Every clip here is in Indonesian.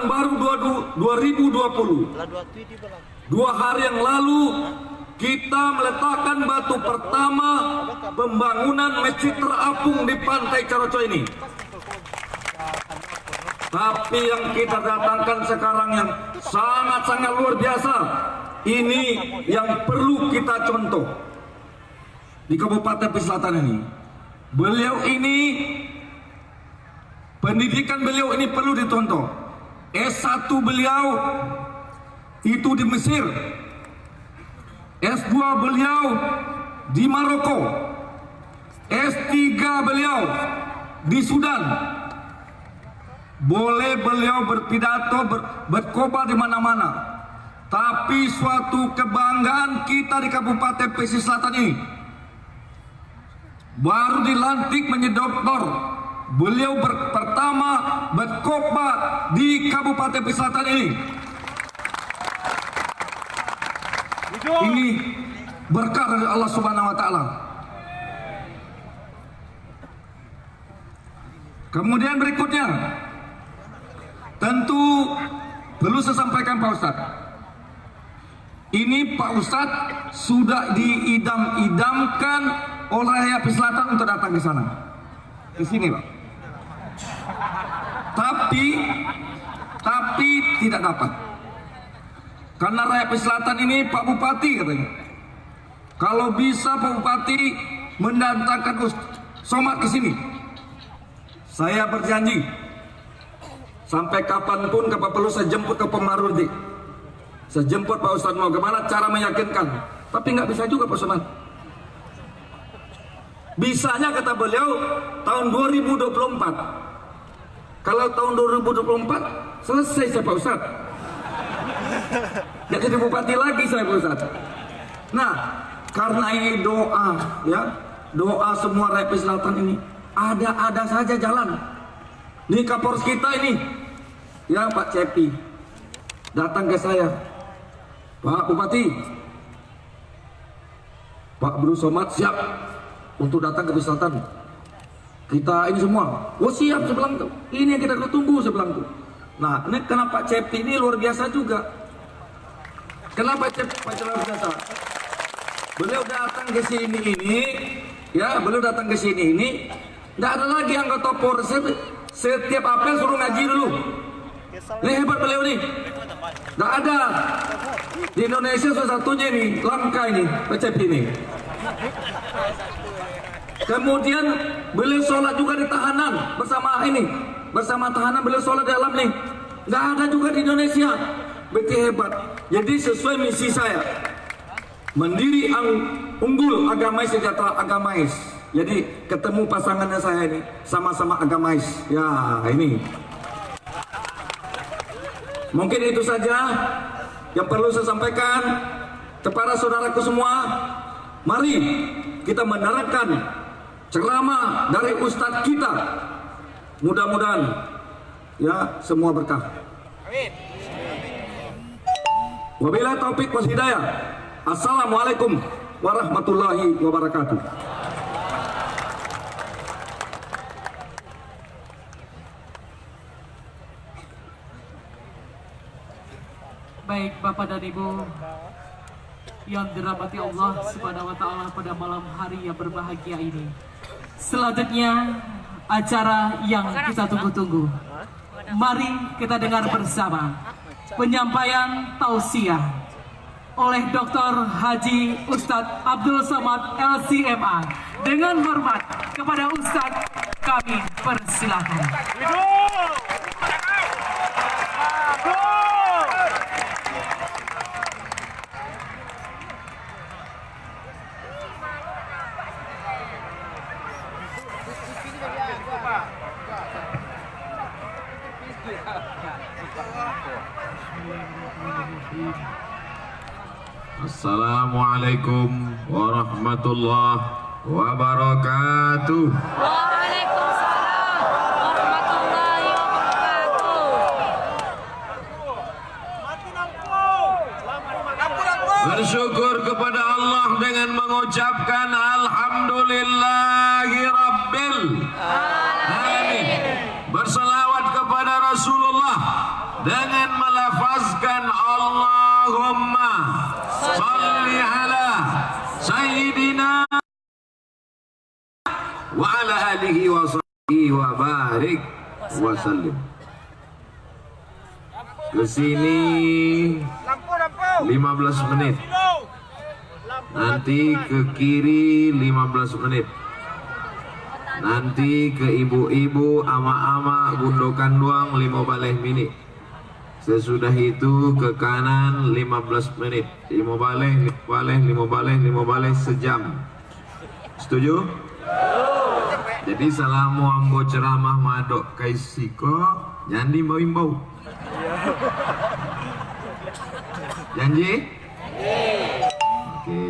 baru 2020. 2 hari yang lalu kita meletakkan batu pertama pembangunan masjid terapung di Pantai Coroco ini. Tapi yang kita datangkan sekarang yang sangat-sangat luar biasa, ini yang perlu kita contoh di Kabupaten Pesisir Selatan ini. Beliau ini, pendidikan beliau ini perlu dicontoh. S1 beliau itu di Mesir, S2 beliau di Maroko, S3 beliau di Sudan. Boleh beliau berpidato, berkhotbah di mana-mana, tapi suatu kebanggaan kita di Kabupaten Pesisir Selatan ini, baru dilantik menjadi doktor, beliau pertama berkhotbah di Kabupaten Pesisir Selatan ini. Ini berkah dari Allah Subhanahu wa taala. Kemudian berikutnya, tentu perlu saya sampaikan Pak Ustadz. Ini Pak Ustadz sudah diidam-idamkan oleh rakyat Pesisir Selatan untuk datang ke sana, ke sini Pak. Tapi tidak dapat. Karena rakyat Pesisir Selatan ini Pak Bupati katanya, kalau bisa Pak Bupati mendatangkan Somad ke sini, saya berjanji sampai kapanpun kapal perlu saya jemput ke Pemarudi, saya jemput Pak Ustadz mau gimana cara meyakinkan. Tapi nggak bisa juga Pak Somad. Bisanya kata beliau tahun 2024. Kalau tahun 2024 selesai saya Pak Ustadz. Gak jadi bupati lagi saya Pak Ustadz. Nah, karena ini doa ya, doa semua rakyat Pesisir Selatan ini, ada saja jalan. Nih Kapolres kita ini, ya Pak Cepi, datang ke saya, Pak Bupati, Pak Bro Somad siap untuk datang ke Pesisir Selatan. Kita ini semua, oh siap saya bilang tuh. Ini yang kita tunggu saya bilang tuh. Nah, ini kenapa Pak Cepi ini luar biasa juga. Kenapa Pak luar biasa? Beliau datang ke sini ini, ya beliau datang ke sini ini, nggak ada lagi anggota Polres. Setiap apel suruh ngaji dulu. Ini hebat beliau nih. Nggak ada di Indonesia salah satunya nih, langka ini Pak Cepi ini. Kemudian beliau sholat juga di tahanan bersama tahanan beliau sholat di dalam nih. Nggak ada juga di Indonesia. Betul hebat. Jadi sesuai misi saya, Mandiri Unggul Agamais Sejahtera Agamais. Jadi ketemu pasangannya saya ini sama-sama agamais. Ya ini. Mungkin itu saja yang perlu saya sampaikan kepada saudaraku semua. Mari kita menerapkan ceramah dari Ustadz kita. Mudah-mudahan ya semua berkah. Amin. Wabillahi taufik wal hidayah. Assalamualaikum warahmatullahi wabarakatuh. Baik Bapak dan Ibu yang dirahmati Allah Subhanahu wa taala pada malam hari yang berbahagia ini. Selanjutnya acara yang kita tunggu-tunggu. Mari kita dengar bersama penyampaian tausiah oleh Dr. Haji Ustadz Abdul Somad LCMA. Dengan hormat kepada Ustadz kami persilakan. Assalamualaikum warahmatullahi wabarakatuh. Waalaikumsalam warahmatullahi wabarakatuh. Bersyukur kepada Allah dengan mengucapkan alhamdulillahi rabbil alamin. Berselawat kepada Rasulullah dengan melafazkan Allahumma sholli ala sayyidina wa ala alihi wa sahbihi wa barik wa sallim. Kesini 15 menit. Nanti ke kiri 15 menit. Nanti ke ibu-ibu, ama-ama, gundokan doang 15 menit. Sesudah itu ke kanan 15 menit. 5 balik sejam. Setuju? Jadi salamu ambo ceramah madok kaisiko janji imbau-imbau. Janji? Oke.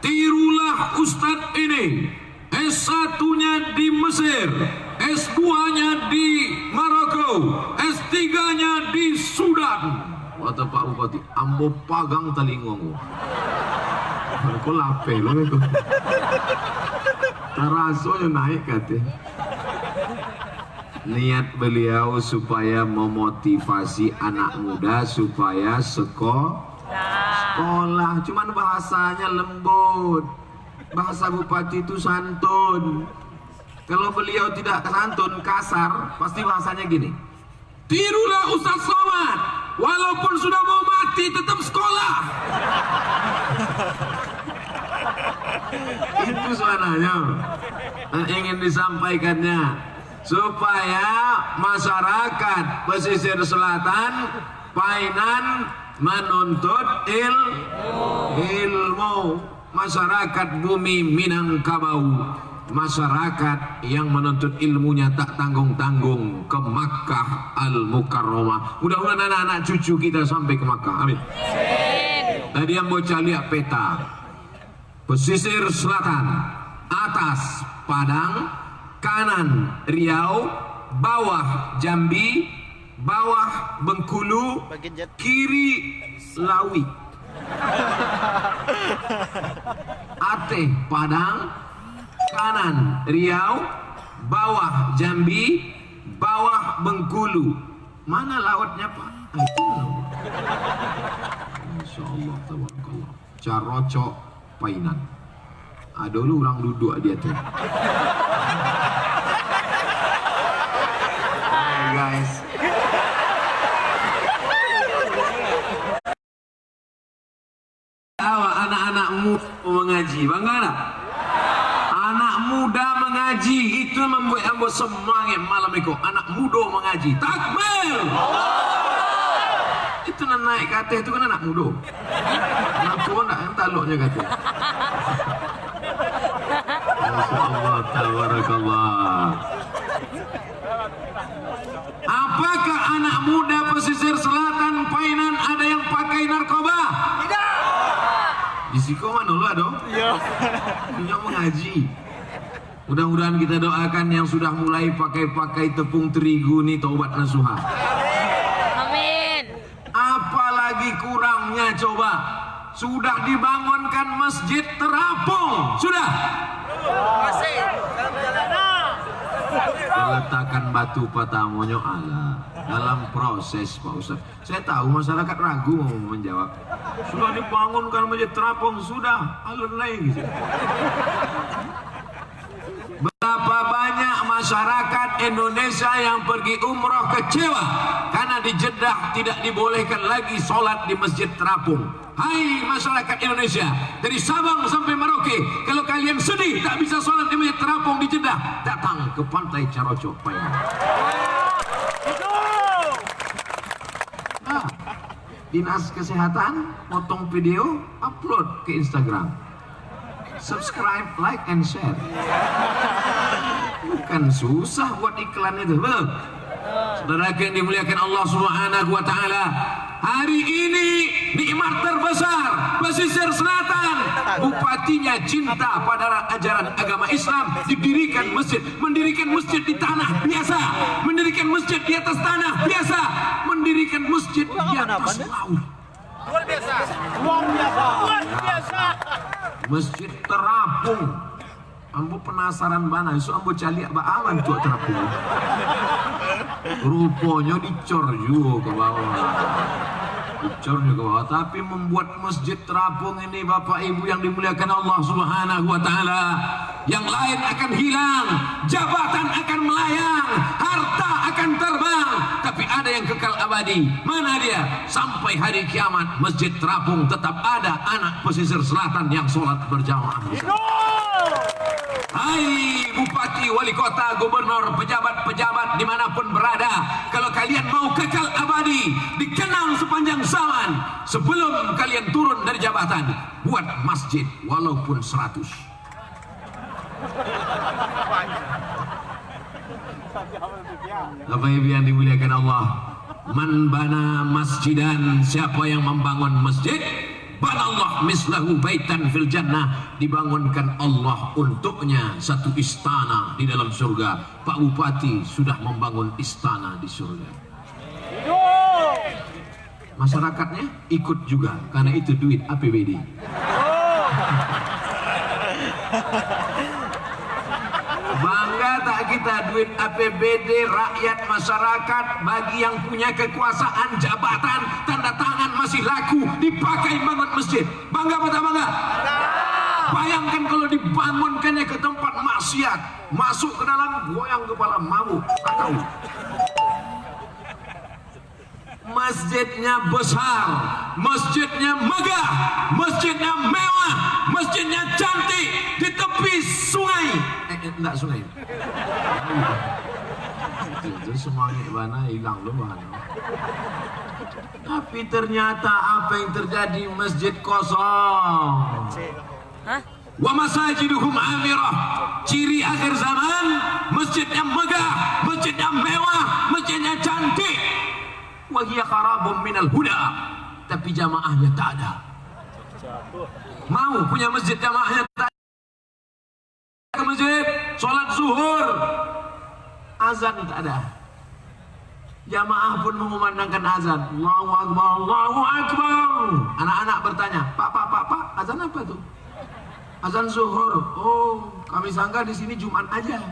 Tirulah Ustadz ini. S1-nya di Mesir, S2-nya di Maroko, S3-nya di Sudan. Kata Pak Bupati, ambo pagang talingong. Aku lapar loh itu. Tarasonya naik katanya. Niat beliau supaya memotivasi anak muda supaya sekolah. Cuman bahasanya lembut. Bahasa Bupati itu santun. Kalau beliau tidak santun, kasar, pasti bahasanya gini. Tirulah Ustaz Somad, walaupun sudah mau mati tetap sekolah. Itu suaranya ingin disampaikannya, supaya masyarakat pesisir selatan Painan menuntut ilmu. Masyarakat bumi Minangkabau, masyarakat yang menuntut ilmunya tak tanggung-tanggung ke Makkah Al-Mukarramah. Mudah-mudahan anak-anak cucu kita sampai ke Makkah. Amin. Tadi yang bocah lihat peta. Pesisir selatan, atas Padang, kanan Riau, bawah Jambi, bawah Bengkulu, kiri Lawi. Aceh Padang, kanan Riau, bawah Jambi, bawah Bengkulu. Mana lautnya Pak? Itu laut. Masya Allah, tabarakallah. Carocok Painan. Ada dulu orang duduk dia tuh. Hai guys. Anak-anakmu mengaji, bangga tak? Anak muda mengaji itu membuat ambo semangat malam itu. Anak muda mengaji, takbir. Itu naik kata itu kan anak muda. Anak tua nak yang taluknya kata. Masyaallah, tabarakallah. Apakah anak muda pesisir selatan Painan ada yang pakai narkoba? Tidak. Di Siko mana lo dong? Iya. Punya mengaji. Mudah-mudahan kita doakan yang sudah mulai pakai tepung terigu nih taubat nasuha. Amin. Apalagi kurangnya coba. Sudah dibangunkan masjid terapung. Sudah. Masih. Peletakan batu patamonyo ala dalam proses Pak Ustaz. Saya tahu masyarakat ragu mau menjawab. Sudah dibangunkan masjid terapung, sudah alun lagi. Berapa banyak masyarakat Indonesia yang pergi umroh kecewa karena di Jeddah tidak dibolehkan lagi sholat di masjid terapung. Hai masyarakat Indonesia, dari Sabang sampai Merauke, kalau kalian sedih tak bisa sholat di masjid terapung di Jeddah, datang ke pantai Carocok Painan. Nah, Dinas Kesehatan potong video, upload ke Instagram. Subscribe, like, and share. Bukan susah buat iklan itu, betul? Saudara yang dimuliakan Allah Subhanahu wa Ta'ala, hari ini nikmat terbesar pesisir selatan, bupatinya cinta pada ajaran agama Islam, didirikan masjid, mendirikan masjid di tanah biasa, mendirikan masjid di atas tanah biasa, mendirikan masjid di atas laut. Luar biasa. Luar biasa. Luar biasa. Masjid terapung. Ambo penasaran bana, so ambo cari ba aman tuh terapung. Rupanya dicor juga ke bawah. Dicor juga ke bawah. Tapi membuat masjid terapung ini Bapak Ibu yang dimuliakan Allah Subhanahu wa Ta'ala, yang lain akan hilang, jabatan akan melayang, harta akan terbang, tapi ada yang kekal abadi. Mana dia? Sampai hari kiamat masjid terapung tetap ada anak pesisir selatan yang sholat berjamaah. Hai bupati, wali kota, gubernur, pejabat-pejabat dimanapun berada, kalau kalian mau kekal abadi, dikenang sepanjang zaman, sebelum kalian turun dari jabatan, buat masjid walaupun 100. Bapak Ibu yang dimuliakan Allah, man bana masjidan, siapa yang membangun masjid, banallah mislahu baitan fil jannah, dibangunkan Allah untuknya satu istana di dalam surga. Pak Bupati sudah membangun istana di surga. Masyarakatnya ikut juga karena itu duit APBD. Bangga tak kita duit APBD rakyat masyarakat, bagi yang punya kekuasaan, jabatan, tanda tangan masih laku dipakai bangun masjid. Bangga apa tak bangga? Bayangkan kalau dibangunkannya ke tempat maksiat, masuk ke dalam goyang kepala mabuk, tak tahu. Masjidnya besar, masjidnya megah, masjidnya mewah, masjidnya cantik, di tepi sungai. Enggak sungai. Itu semangat mana hilang loh mana. Tapi ternyata apa yang terjadi, masjid kosong. Wa masajiduhum amirah. Ciri akhir zaman, masjidnya megah, masjidnya mewah, masjidnya cantik. Wa hiya qarabun minal huda. Tapi jamaahnya tak ada. Mau punya masjid jamaahnya tak ada. Ke masjid, sholat zuhur, azan tak ada. Jamaah pun mengumandangkan azan. Allahu Akbar, Allahu Akbar. Anak-anak bertanya, Pak, azan apa tuh? Azan zuhur. Oh, kami sangka di sini Jumat aja.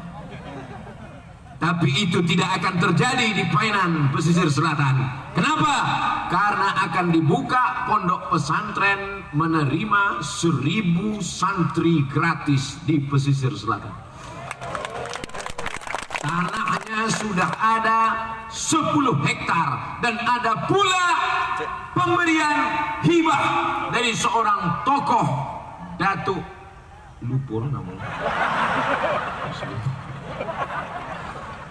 Tapi itu tidak akan terjadi di Painan pesisir selatan. Kenapa? Karena akan dibuka pondok pesantren menerima 1000 santri gratis di pesisir selatan. Tanahnya sudah ada 10 hektar dan ada pula pemberian hibah dari seorang tokoh Datuk, lupa namanya.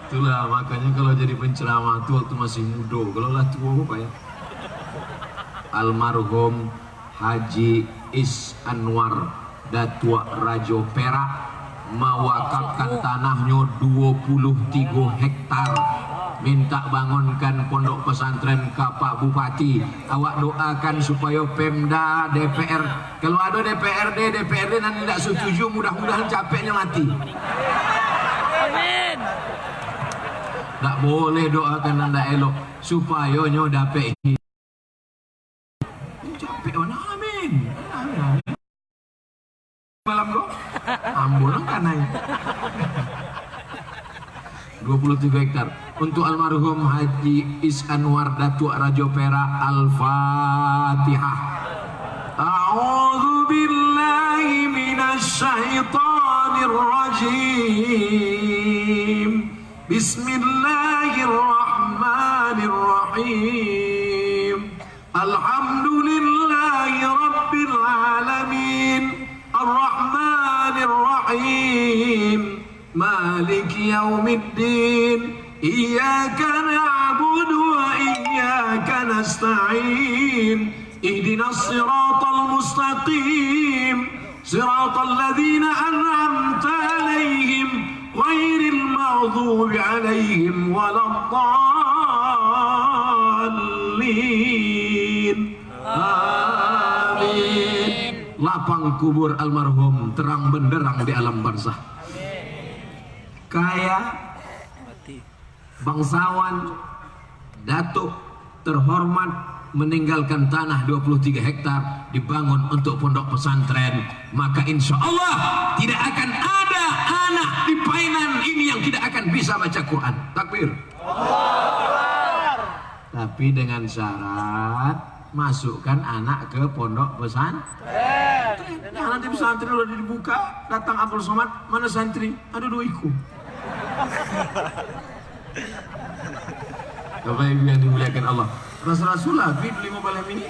Itulah makanya kalau jadi penceramah itu waktu masih muda, kalau lah tua apa ya? Almarhum Haji Is Anwar Datua Rajo Perak mewakafkan tanahnya 23 hektar, minta bangunkan pondok pesantren ke Pak Bupati. Awak doakan supaya Pemda, DPR, kalau ada DPRD nanti tidak setuju, mudah-mudahan capeknya mati. Amin. Tak boleh doakan anda elok supaya nyo dapat ini. Capek mana? Amin. Malam kok ambulan kanai 23 hektar untuk almarhum Haji Is Anwar Datuk Rajo Perak. Al-Fatihah. A'udzu billahi minasy syaithanir rajim. Bismillahirrahmanirrahim. Alhamdulillahi rabbil alamin. Ar-Rahmanir Rahim. Maliki yaumiddin. Iyyaka na'budu wa iyyaka nasta'in. Ihdinas siratal mustaqim. Siratal ladzina an'amta 'alaihim ghairil maghdubi 'alaihim waladdallin. Amin. Lapang kubur almarhum terang benderang di alam barzah. Kaya, bangsawan, datuk terhormat meninggalkan tanah 23 hektar dibangun untuk pondok pesantren, maka insya Allah tidak akan ada anak di Painan ini yang tidak akan bisa baca Quran. Takbir. Tapi dengan syarat masukkan anak ke pondok pesantren. Nah, nanti pesantren udah dibuka, datang Abdul Somad, mana santri? Ada 2 iku. Bapak Ibu yang dimuliakan Allah, Rasulullah beli mobile ini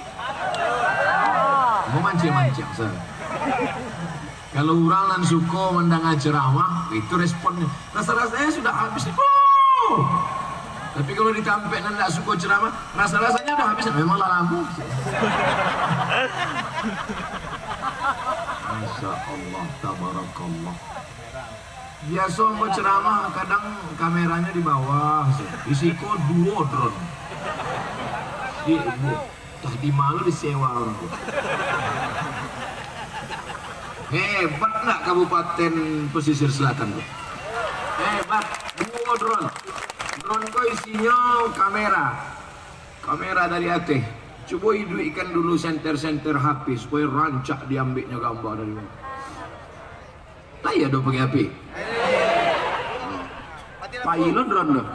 mau mancing-mancing sir. Kalau orang nan suko mendengar ceramah, itu responnya. Rasa-rasanya sudah habis nih. Tapi kalau ditampek dan tidak suka ceramah, rasa-rasanya udah habis. Memang lalamu. Masya Allah, tabarakallah. Biasa mau ceramah, kadang kameranya di bawah. Isiko 2 drone. Tadi malu disewa orang. Hebat nggak Kabupaten Pesisir Selatan? Hebat, 2 drone. Drone kau isinya kamera dari Aceh. Coba iduikan dulu senter-senter HP supaya rancak diambilnya gambar dari mana. Tak ya dong pakai HP. Pilot drone dah.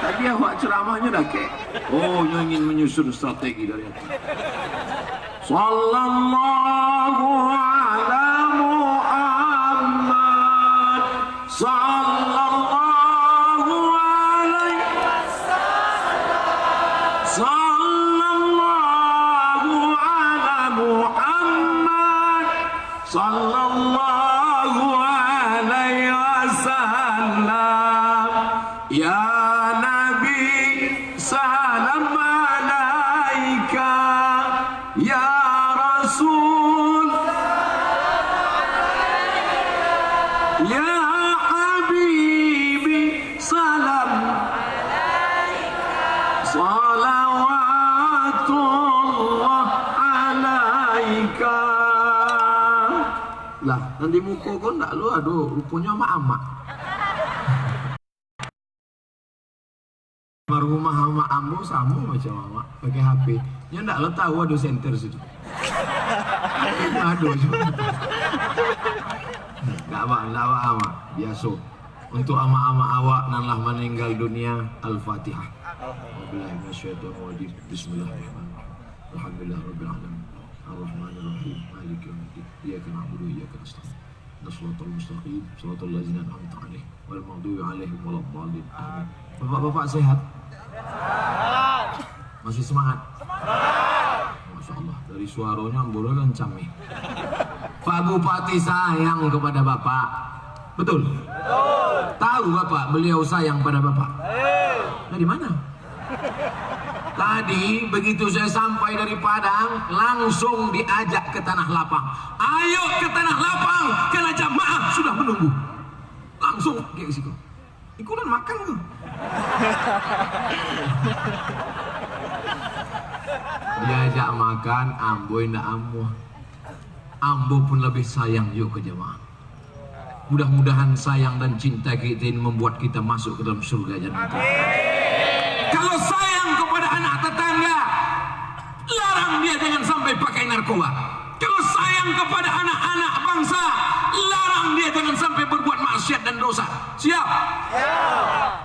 Tadi awak ceramahnya dah ke. Oh, ingin menyusun strategi dari Aceh. Sallallahu ala Muhammad. Sallallahu alaihi wasallam. Sallallahu ala Muhammad. Sallallahu alaihi wasallam. Ya Nabi salam alaika. Ya Rasul, ya Habibi, salam salawatullah alaika. Lah, nanti muka kau ndak lu, aduh, rupanya mak-mak. Rumah sama ambo sama macam mama pakai HP. Ya ndak lo tahu ada center situ. Aduh, nggak ama biasa. Untuk ama-ama awak nanlah meninggal dunia, Al-Fatihah. Bismillahirrahmanirrahim. Alhamdulillahirabbil alamin. Ar-Rahmanir-Rahim. Maliki yaumiddin. Iyyaka na'budu wa iyyaka nasta'in. Shiratal mustaqim, shiratal ladzina an'amta 'alaihim, wal maghdubi 'alaihim waladdallin. Amin. Bapak-bapak sehat? Masih semangat? Masya Allah, dari suaranya boleh kencang nih. Pak Bupati sayang kepada Bapak. Betul? Tahu Bapak beliau sayang pada Bapak? Dari mana? Tadi begitu saya sampai dari Padang, langsung diajak ke Tanah Lapang. Ayo ke Tanah Lapang, karena jamaah sudah menunggu. Langsung kayak situ. Ikutan makan tuh. Diajak makan, ambo indah ambo. Ambo pun lebih sayang yuk ke jamaah. Mudah-mudahan sayang dan cinta kita ini membuat kita masuk ke dalam surga jannah. Kalau sayang kepada anak tetangga, larang dia jangan sampai pakai narkoba. Kalau sayang kepada anak-anak bangsa, larang dia jangan sampai berbuat maksiat dan dosa. Siap?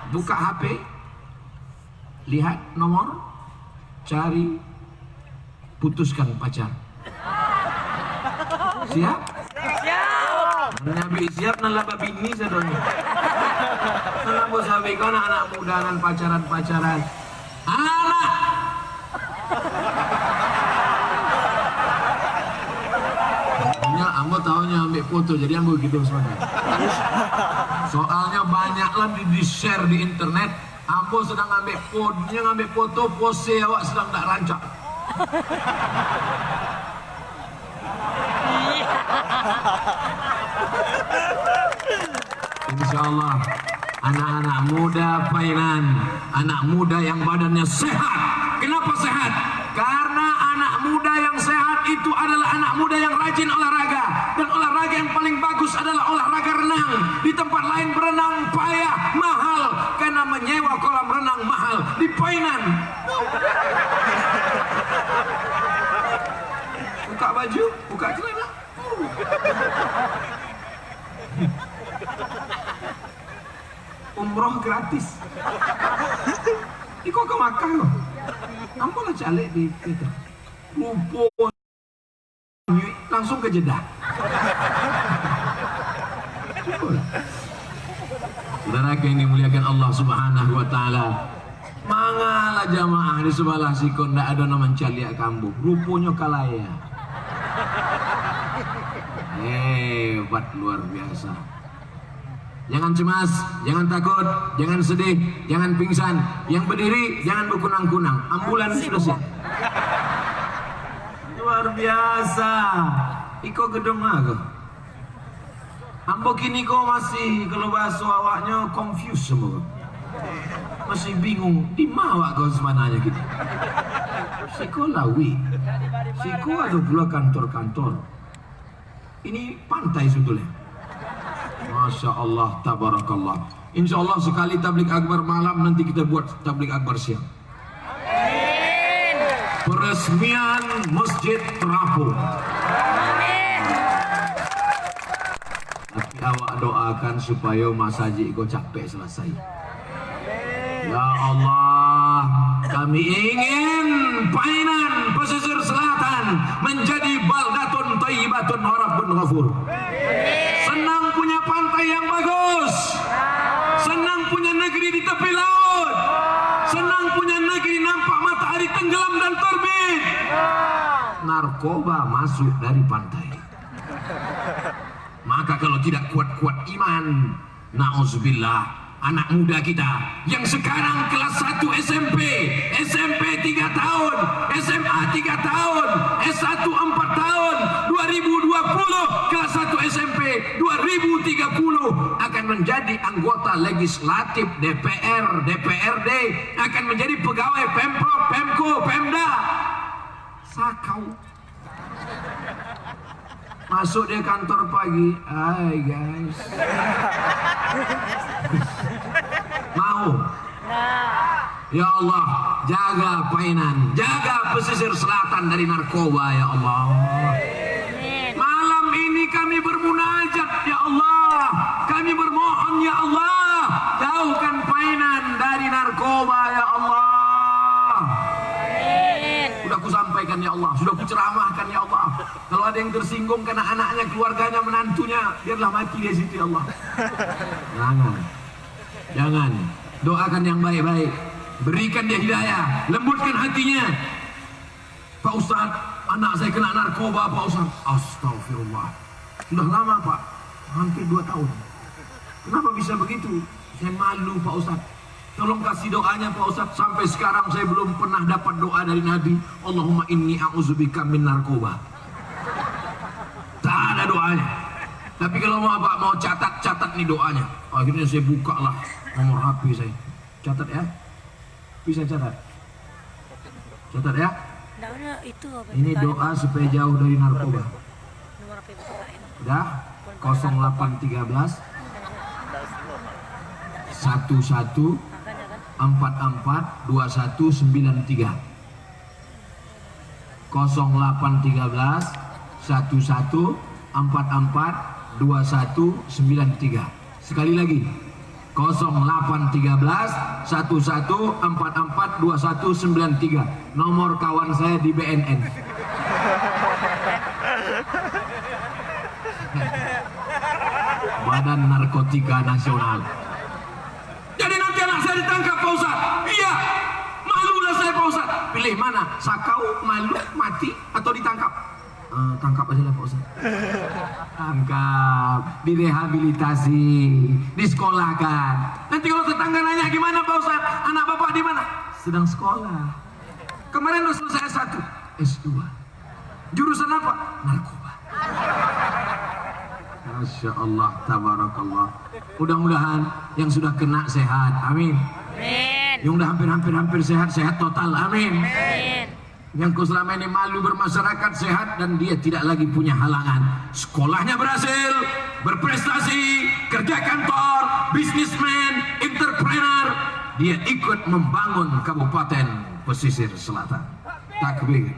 Buka HP, lihat nomor, cari, putuskan pacar. Siap? Nabi siap nalaba bini sadonya. Kenapa sampai kau anak muda dan pacaran-pacaran? Anak. Ya, ambo tahunya ambil foto, jadi ambo gitu sebenarnya. Soalnya banyaklah di share di internet. Ambo sedang ngambil foto, pose awak sedang tak rancak. Insya Allah anak-anak muda Painan, anak muda yang badannya sehat. Kenapa sehat? Karena anak muda yang sehat itu adalah anak muda yang rajin olahraga. Dan olahraga yang paling bagus adalah olahraga renang. Di tempat lain berenang payah, mahal. Karena menyewa kolam renang mahal. Di Painan buka baju, buka celana. Umroh gratis. Iko ke Makkah loh. Ampun calik di itu. Rupo langsung ke Jeddah. Saudara yang dimuliakan Allah Subhanahu wa taala. Mangalah jamaah di sebelah sikon ndak ada nama caliak kambuh. Rupanya kalaya. Hebat luar biasa. Jangan cemas, jangan takut, jangan sedih, jangan pingsan. Yang berdiri jangan berkunang-kunang. Ambulan sudah siap. Luar biasa. Iko gedung aku. Ambo kini kau masih kalau bahasa awaknya confused semua. Masih bingung di mana kau sebenarnya gitu. Sekolah Siko ada pula kantor-kantor. Ini pantai sebetulnya. Masya Allah, tabarakallah. Insya Allah sekali tablik akbar malam nanti kita buat tablik akbar siang. Peresmian Masjid Terapung. Tapi awak doakan supaya Mas Haji kau capek selesai. Ya Allah, kami ingin Painan pesisir selatan menjadi baldatun thayyibatun rabbun ghafur. Senang punya pantai yang bagus, senang punya negeri di tepi laut, senang punya negeri nampak matahari tenggelam dan terbit. Narkoba masuk dari pantai. Maka kalau tidak kuat-kuat iman, na'udzubillah, anak muda kita yang sekarang kelas 1 SMP, SMP 3 tahun, SMA 3 tahun, S1 4 tahun, 2020 kelas 1 SMP 2030 akan menjadi anggota legislatif DPR, DPRD, akan menjadi pegawai Pemprov, Pemko, Pemda. Sakau. Masuk dia kantor pagi, hai guys. Mau? Ya Allah, jaga Painan, jaga pesisir selatan dari narkoba ya Allah. Malam ini kami bermunajat ya Allah, kami bermohon ya Allah, jauhkan Painan dari narkoba ya Allah. Sudah ku sampaikan ya Allah, sudah ku ceramahkan ya Allah. Kalau ada yang tersinggung karena anaknya, keluarganya, menantunya, biarlah mati di situ ya Allah. Jangan. Doakan yang baik-baik. Berikan dia hidayah, lembutkan hatinya. Pak Ustaz, anak saya kena narkoba Pak Ustaz. Astagfirullah. Sudah lama Pak, hampir 2 tahun. Kenapa bisa begitu? Saya malu Pak Ustaz. Tolong kasih doanya Pak Ustaz. Sampai sekarang saya belum pernah dapat doa dari Nabi. Allahumma inni a'udzubika min narkoba. Tak ada doanya. Tapi kalau mau catat nih doanya. Akhirnya saya buka lah nomor HP saya. Catat ya. Bisa catat. Catat ya. Ini doa supaya jauh dari narkoba. Udah? 0813 11 44 2193. 0813 11 44 2193. Sekali lagi 0813 11 44 2193. Nomor kawan saya di BNN. Badan Narkotika Nasional. Jadi nanti anak saya ditangkap Pak Ustaz. Iya, malulah saya Pak Ustaz. Pilih mana? Sakau, malu, mati, atau ditangkap? Tangkap aja lah Pak Ustaz. Tangkap, direhabilitasi, disekolahkan. Nanti kalau tetangga nanya gimana Pak Ustaz, anak bapak di mana? Sedang sekolah. Kemarin udah selesai S1, S2. Jurusan apa? Narkoba. Masya Allah, tabarakallah. Mudah-mudahan yang sudah kena sehat, amin. Yang udah hampir sehat total, amin. Yang selama ini malu bermasyarakat sehat dan dia tidak lagi punya halangan. Sekolahnya berhasil, berprestasi, kerja kantor, bisnismen, entrepreneur. Dia ikut membangun Kabupaten Pesisir Selatan. Takbir.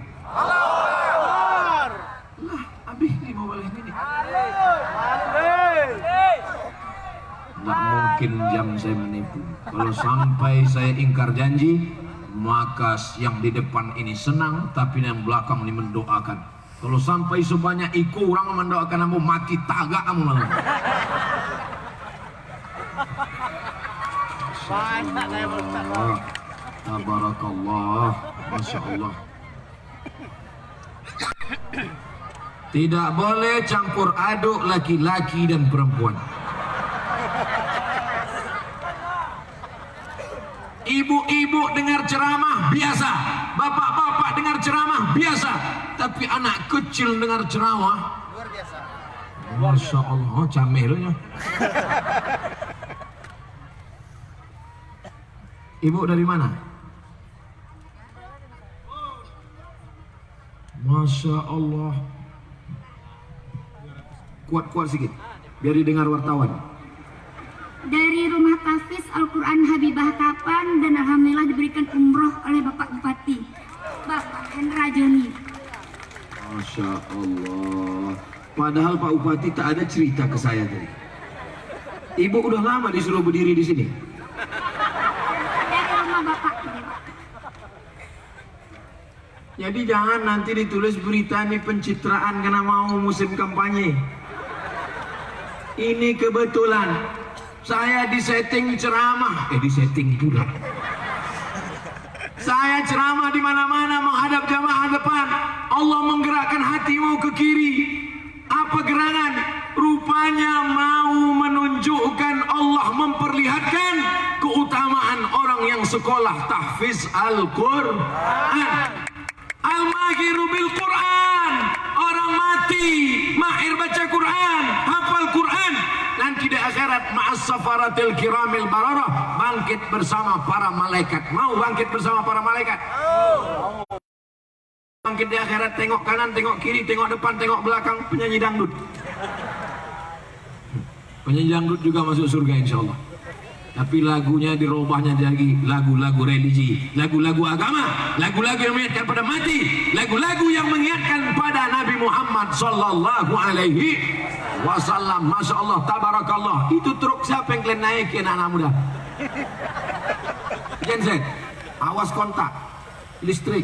Lah, habis 15 menit. Nggak mungkin jam saya menipu. Kalau sampai saya ingkar janji, maka yang di depan ini senang, tapi yang belakang ini mendoakan. Kalau sampai sebanyak iku orang mendoakan kamu mati tagak kamu malam. Tabarakallah, Masya Allah. Tidak boleh campur aduk laki-laki dan perempuan. Ibu-ibu dengar ceramah biasa, bapak-bapak dengar ceramah biasa, tapi anak kecil dengar ceramah luar biasa. Masya Allah, camilnya. Ibu dari mana? Masya Allah. Kuat-kuat sedikit, biar didengar wartawan. Dari Rumah Tahfiz Al-Quran Habibah Kapan, dan alhamdulillah diberikan umroh oleh Bapak Bupati, Bapak Hendra Joni. Masya Allah. Padahal Pak Bupati tak ada cerita ke saya tadi. Ibu udah lama disuruh berdiri di sini. Dari rumah Bapak ini, Pak. Jadi jangan nanti ditulis berita ini pencitraan karena mau musim kampanye. Ini kebetulan saya disetting ceramah, disetting pula. Saya ceramah di mana-mana menghadap jamaah depan. Allah menggerakkan hatimu ke kiri. Apa gerangan? Rupanya mau menunjukkan, Allah memperlihatkan keutamaan orang yang sekolah tahfiz Al-Quran. Al-Mahiru bil Quran, orang mati mahir baca Quran, hafal Quran, nanti di akhirat ma'as safaratil kiramil bararah, bangkit bersama para malaikat. Mau bangkit bersama para malaikat? Bangkit di akhirat, tengok kanan, tengok kiri, tengok depan, tengok belakang, penyanyi dangdut. Penyanyi dangdut juga masuk surga insyaallah. Tapi lagunya dirubahnya lagi lagu-lagu religi, lagu-lagu agama, lagu-lagu yang mengingatkan pada mati, lagu-lagu yang mengingatkan pada Nabi Muhammad sallallahu alaihi wasallam. Masya Allah, tabarakallah. Itu truk siapa yang kalian naikin anak muda? Genset, awas kontak listrik.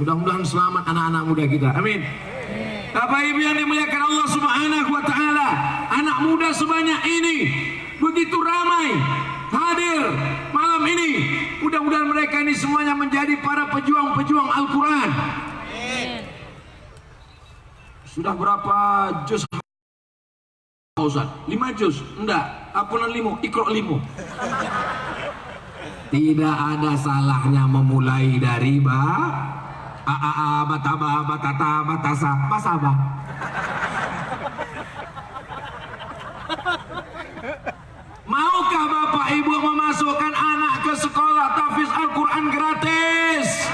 Mudah-mudahan selamat anak-anak muda kita. Amin. Bapak Ibu yang dimuliakan Allah Subhanahu wa taala, anak muda sebanyak ini begitu ramai hadir malam ini. Mudah-mudahan mereka ini semuanya menjadi para pejuang-pejuang Al-Quran. Sudah berapa juz? Ustaz, 5 juz? Enggak, apunan 5, Iqra 5. Tidak ada salahnya memulai dari bataba batata batasa basaba. Maukah Bapak Ibu memasukkan anak ke sekolah tahfiz Al-Quran gratis?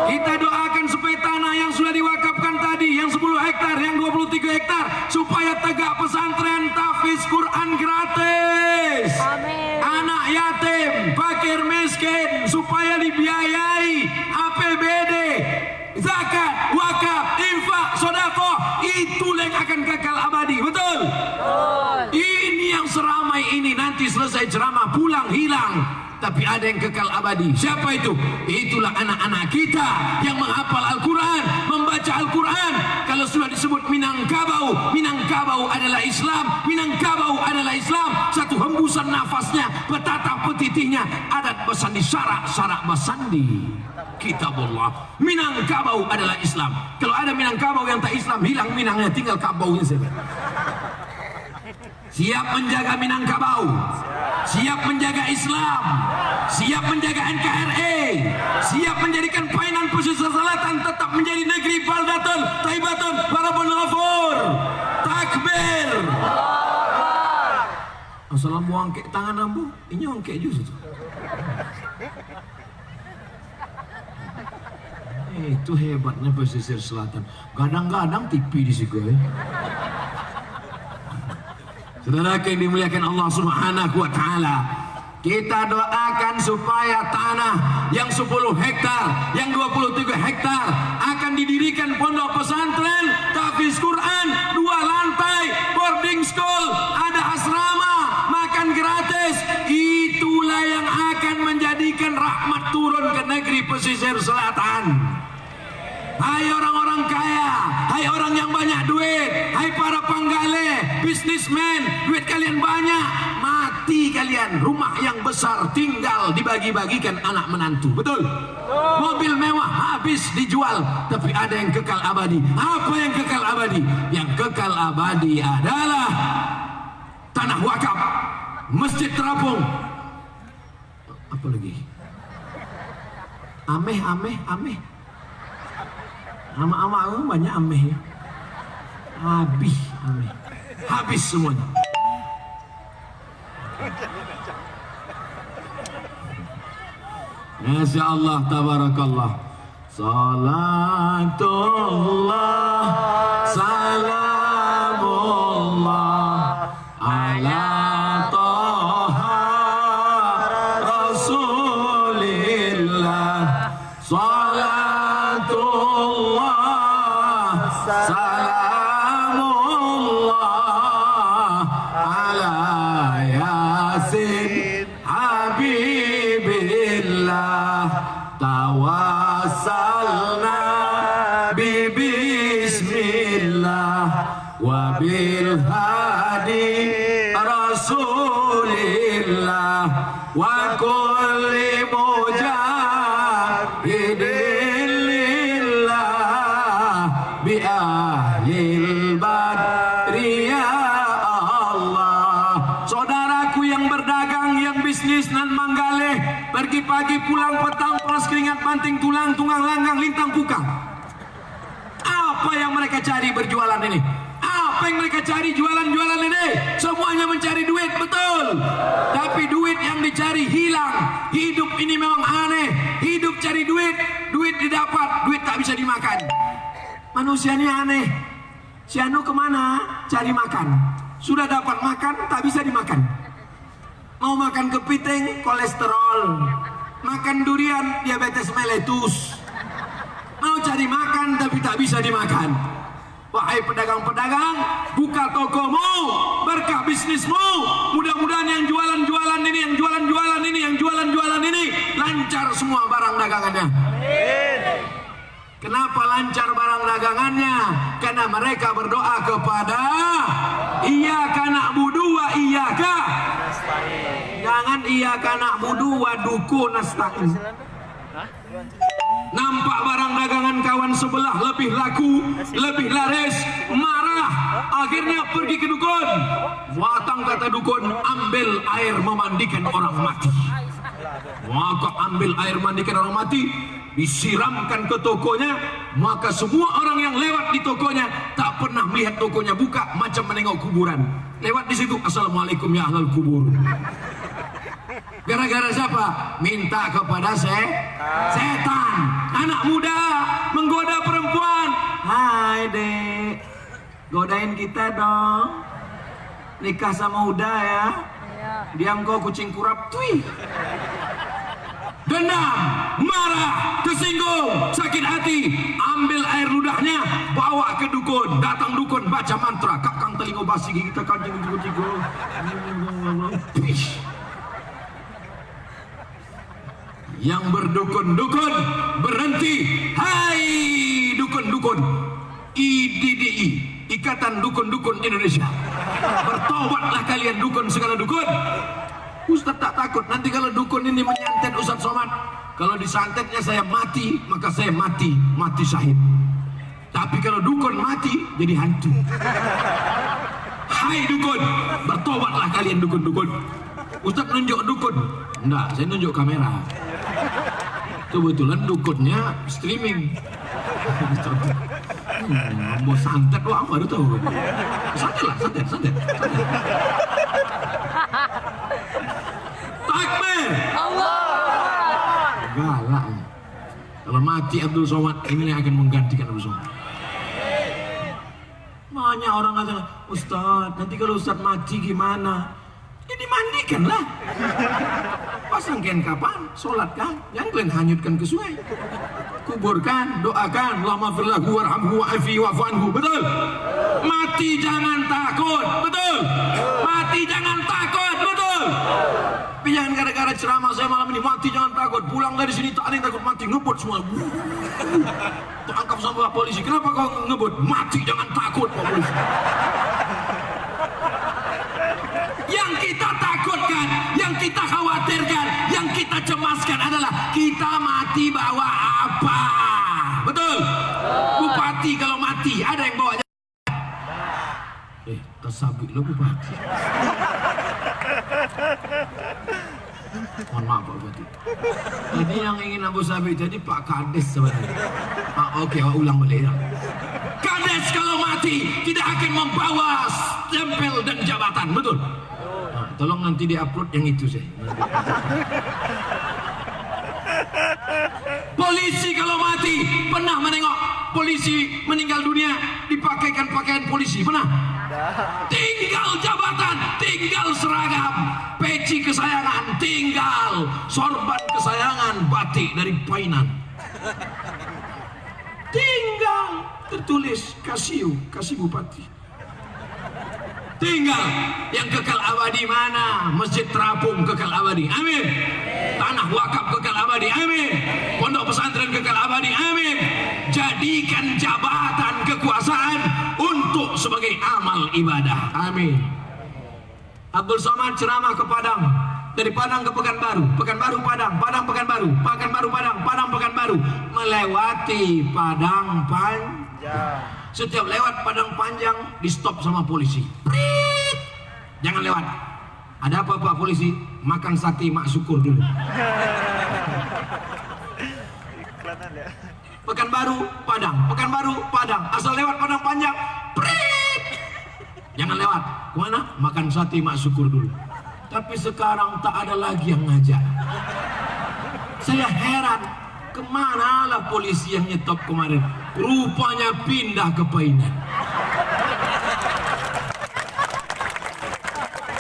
Kita doakan supaya tanah yang sudah diwakafkan tadi, yang 10 hektar, yang 23 hektar, supaya tegak pesantren tahfiz Quran gratis. Amin. Anak yatim, fakir miskin, supaya dibiayai APBD, zakat, wakaf, infak, sedekah. Itulah yang akan kekal abadi. Betul? Ini yang seramai ini nanti selesai ceramah pulang hilang, tapi ada yang kekal abadi. Siapa itu? Itulah anak-anak kita yang menghafal Al-Quran, membaca Al-Quran. Kalau sudah disebut Minangkabau, Minangkabau adalah Islam, Minangkabau adalah Islam. Satu hembusan nafasnya, petatah petitihnya, adat basandi, syarak basandi, kitabullah. Minangkabau adalah Islam. Kalau ada Minangkabau yang tak Islam, hilang Minangnya, tinggal kabaunya saja. Siap menjaga Minangkabau, siap menjaga Islam, siap menjaga NKRI, siap menjadikan Painan pesisir selatan tetap menjadi negeri baldatun, taibatun, warabun ghafur. Takbir. Assalamu angke tangan ambu, ini angke justru. Itu hebatnya pesisir selatan. Kadang-kadang TV di situ. Saudara yang dimuliakan Allah Subhanahu wa taala, kita doakan supaya tanah yang 10 hektar, yang 23 hektar akan didirikan pondok pesantren tahfiz Quran, 2 lantai, boarding school, ada asrama, makan pesisir selatan. Hai orang-orang kaya, hai orang yang banyak duit, hai para panggale, bisnismen, duit kalian banyak, mati kalian. Rumah yang besar tinggal dibagi-bagikan anak menantu, betul? Mobil mewah habis dijual, tapi ada yang kekal abadi. Apa yang kekal abadi? Yang kekal abadi adalah tanah wakaf, masjid terapung. Apa lagi? Ameh. Ama-ama banyak ameh ya. Habis semuanya. Masya Allah, tabarakallah. Salatullah, salamullah ala Taha Rasulillah. Salatullah, salamullah ala Yasin Habibillah. Tawassalna bismillah wa bil hadi Rasulillah wa kulli mujahidin lillah bi ahlil badri ya Allah. Saudaraku yang berdagang, yang bisnis nan manggaleh, pergi pagi pulang petang, polos keringat banting tulang, tunggang langgang lintang pukang. Apa yang mereka cari berjualan ini? Apa yang mereka cari jualan-jualan ini? Semuanya mencari duit, betul. Tapi duit yang dicari hilang. Hidup ini memang aneh. Hidup cari duit, duit didapat, duit tak bisa dimakan. Manusia ini aneh. Si Anu kemana? Cari makan. Sudah dapat makan, tak bisa dimakan. Mau makan kepiting, kolesterol. Makan durian, diabetes meletus. Mau cari makan, tapi tak bisa dimakan. Wahai pedagang-pedagang, buka tokomu, berkah bisnismu. Mudah-mudahan yang jualan-jualan ini, yang jualan-jualan ini, yang jualan-jualan ini lancar semua barang dagangannya. Kenapa lancar barang dagangannya? Karena mereka berdoa kepada Iyyaka na'budu wa iyyaka. Jangan iyyaka na'budu wa dukun nasta'in. Nampak barang dagangan kawan sebelah lebih laku, lebih laris, marah, akhirnya pergi ke dukun. Watang kata dukun, ambil air memandikan orang mati. Maka ambil air mandikan orang mati, disiramkan ke tokonya, maka semua orang yang lewat di tokonya tak pernah melihat tokonya buka, macam menengok kuburan. Lewat di situ, assalamualaikum ya ahlal kubur. Gara-gara siapa? Minta kepada setan. Anak muda menggoda perempuan. Hai dek, godain kita dong. Nikah sama Huda ya. Diam kau kucing kurap. Tui. Dendam, marah, tersinggung, sakit hati, ambil air ludahnya, bawa ke dukun. Datang dukun, baca mantra, kakang telingo basi kita kancing jigo-jigo. Yang berdukun-dukun berhenti. Hai dukun-dukun, IDDI, Ikatan Dukun-Dukun Indonesia, bertobatlah kalian dukun segala dukun. Ustaz tak takut nanti kalau dukun ini menyantet Ustaz Somad, kalau disantetnya saya mati, maka saya mati syahid. Tapi kalau dukun mati jadi hantu. Hai dukun, bertobatlah kalian dukun-dukun. Ustaz nunjuk dukun. Enggak, saya nunjuk kamera. Kebetulan dukunnya streaming. Mau santet wah baru tahu. Santet lah, santet. Takbir. Allah. Galak. Kalau mati Abdul Somad, ini yang akan menggantikan Abdul Somad. Banyak orang kata, Ustaz, nanti kalau Ustaz mati gimana? Ya dimandikan lah. Pasangkan kapan? Sholat kan? Jangan kalian hanyutkan ke sungai. Kuburkan, doakan, Allahumma firlahu warhamhu wa'afi wa'fu'anhu. Betul? Mati jangan takut. Betul? Mati jangan takut. Betul? betul? Tapi jangan gara-gara ceramah saya malam ini mati jangan takut. Pulang dari sini tak ada yang takut mati, ngebut semua. Tangkap sama polisi. Kenapa kau ngebut? Mati jangan takut Pak Polisi. Yang kita takutkan, yang kita khawatirkan, yang kita cemaskan adalah kita mati bawa apa? Betul? Bupati kalau mati ada yang bawa. Tersabik lo Bupati. Mohon maaf Pak Bupati. Jadi yang ingin Abu Sabik jadi Pak Kades sebenarnya. Oke, ulang balik ya. Kades kalau mati tidak akan membawa stempel dan jabatan, betul? Tolong nanti diupload yang itu saya. Polisi kalau mati pernah menengok polisi meninggal dunia dipakaikan pakaian polisi, pernah? Tinggal jabatan, tinggal seragam, peci kesayangan, tinggal sorban kesayangan batik dari Painan. Tinggal tertulis kasih Bupati. Tinggal yang kekal abadi mana? Masjid terapung kekal abadi, amin. Tanah wakaf kekal abadi, amin. Pondok pesantren kekal abadi, amin. Jadikan jabatan kekuasaan untuk sebagai amal ibadah, amin. Abdul Somad ceramah ke Padang, dari Padang ke Pekanbaru, Pekanbaru Padang, Padang Pekanbaru, Pekanbaru Padang, Padang Pekanbaru, melewati Padang Panjang. Setiap lewat Padang Panjang di stop sama polisi. Prit! Jangan lewat. Ada apa Pak polisi? Makan sate mak syukur dulu. Pekanbaru Padang, Pekanbaru Padang. Asal lewat Padang Panjang. Prit! Jangan lewat. Kemana? Makan sate mak syukur dulu. Tapi sekarang tak ada lagi yang ngajak. Saya heran. Kemana lah polisi yang nyetop kemarin? Rupanya pindah ke Painan.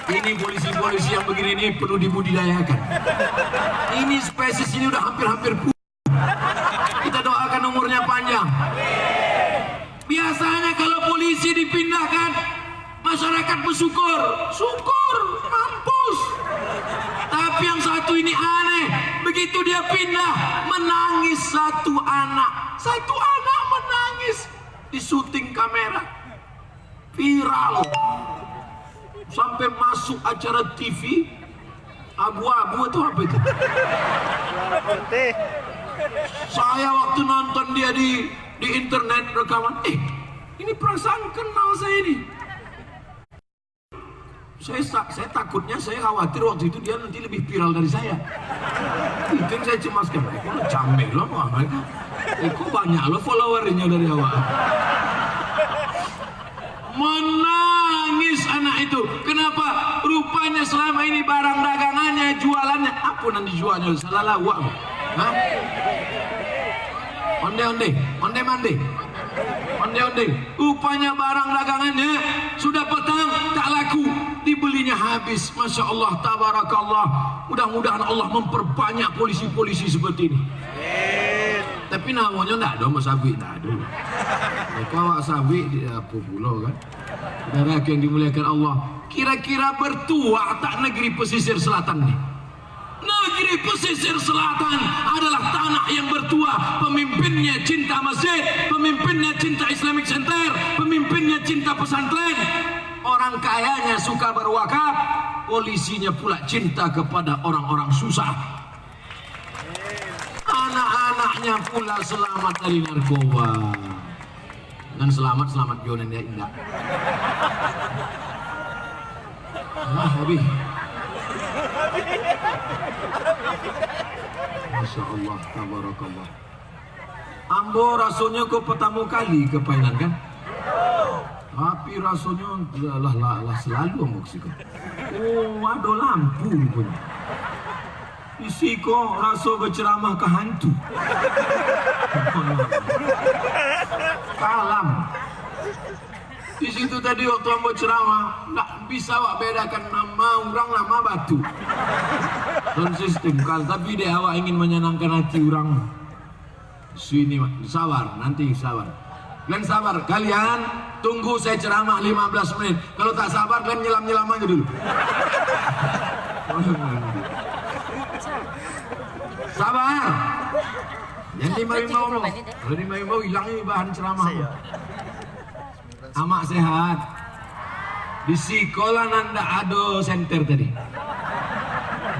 Ini polisi-polisi yang begini ini perlu dibudidayakan. Ini spesies ini udah hampir-hampir punah. Kita doakan umurnya panjang. Biasanya kalau polisi dipindahkan, masyarakat bersyukur. Syukur, mampus. Tapi yang satu ini aneh. Begitu dia pindah, menangis satu anak. Satu anak menangis. Di syuting kamera. Viral. Sampai masuk acara TV. Abu-abu itu apa itu? Saya waktu nonton dia di internet rekaman. Ini perasaan kenal saya ini. Saya takutnya, saya khawatir waktu itu dia nanti lebih viral dari saya. Itu yang saya cemaskan. Kok cambe loh mereka. Kok banyak loh followernya dari awal. Menangis anak itu. Kenapa? Rupanya selama ini barang dagangannya, jualannya apa yang dijualnya? Salah lawak. Hah? Onde-mande. Rupanya barang dagangannya sudah petang tak laku, dibelinya habis. Masya Allah, tabarakallah. Mudah-mudahan Allah memperbanyak polisi-polisi seperti ini. Tapi namanya tidak ada Mas Abi, tidak ada. Kalau Mas Abi di apa pulau kan? Saudara yang dimuliakan Allah, kira-kira bertuah tak negeri pesisir selatan nih? Negeri pesisir selatan adalah tanah yang bertuah. Pemimpinnya cinta masjid, pemimpinnya cinta Islamic Center, pemimpinnya cinta pesantren. Orang kayanya suka berwakaf, polisinya pula cinta kepada orang-orang susah. Anak-anaknya pula selamat dari narkoba. Dan selamat Jonan ya indah. Habis. Masya Allah, tabarakallah. Ambo rasanya kok pertama kali ke Painan kan? Tapi rasanya lah selalu ambo sih kok. Oh, ada lampu pun. Isi kok rasa berceramah ke hantu. Kalam. Di situ tadi waktu ambo ceramah, nggak bisa wak bedakan nama orang nama batu. Dan sistem kan, tapi dia awak ingin menyenangkan hati orang. Sini sabar, nanti sabar. Kalian sabar, kalian tunggu saya ceramah 15 menit. Kalau tak sabar, kalian nyelam aja dulu. Sabar. Jadi mau hilang ini bahan ceramah. Amak sehat. Di sekolah nanda ada center tadi.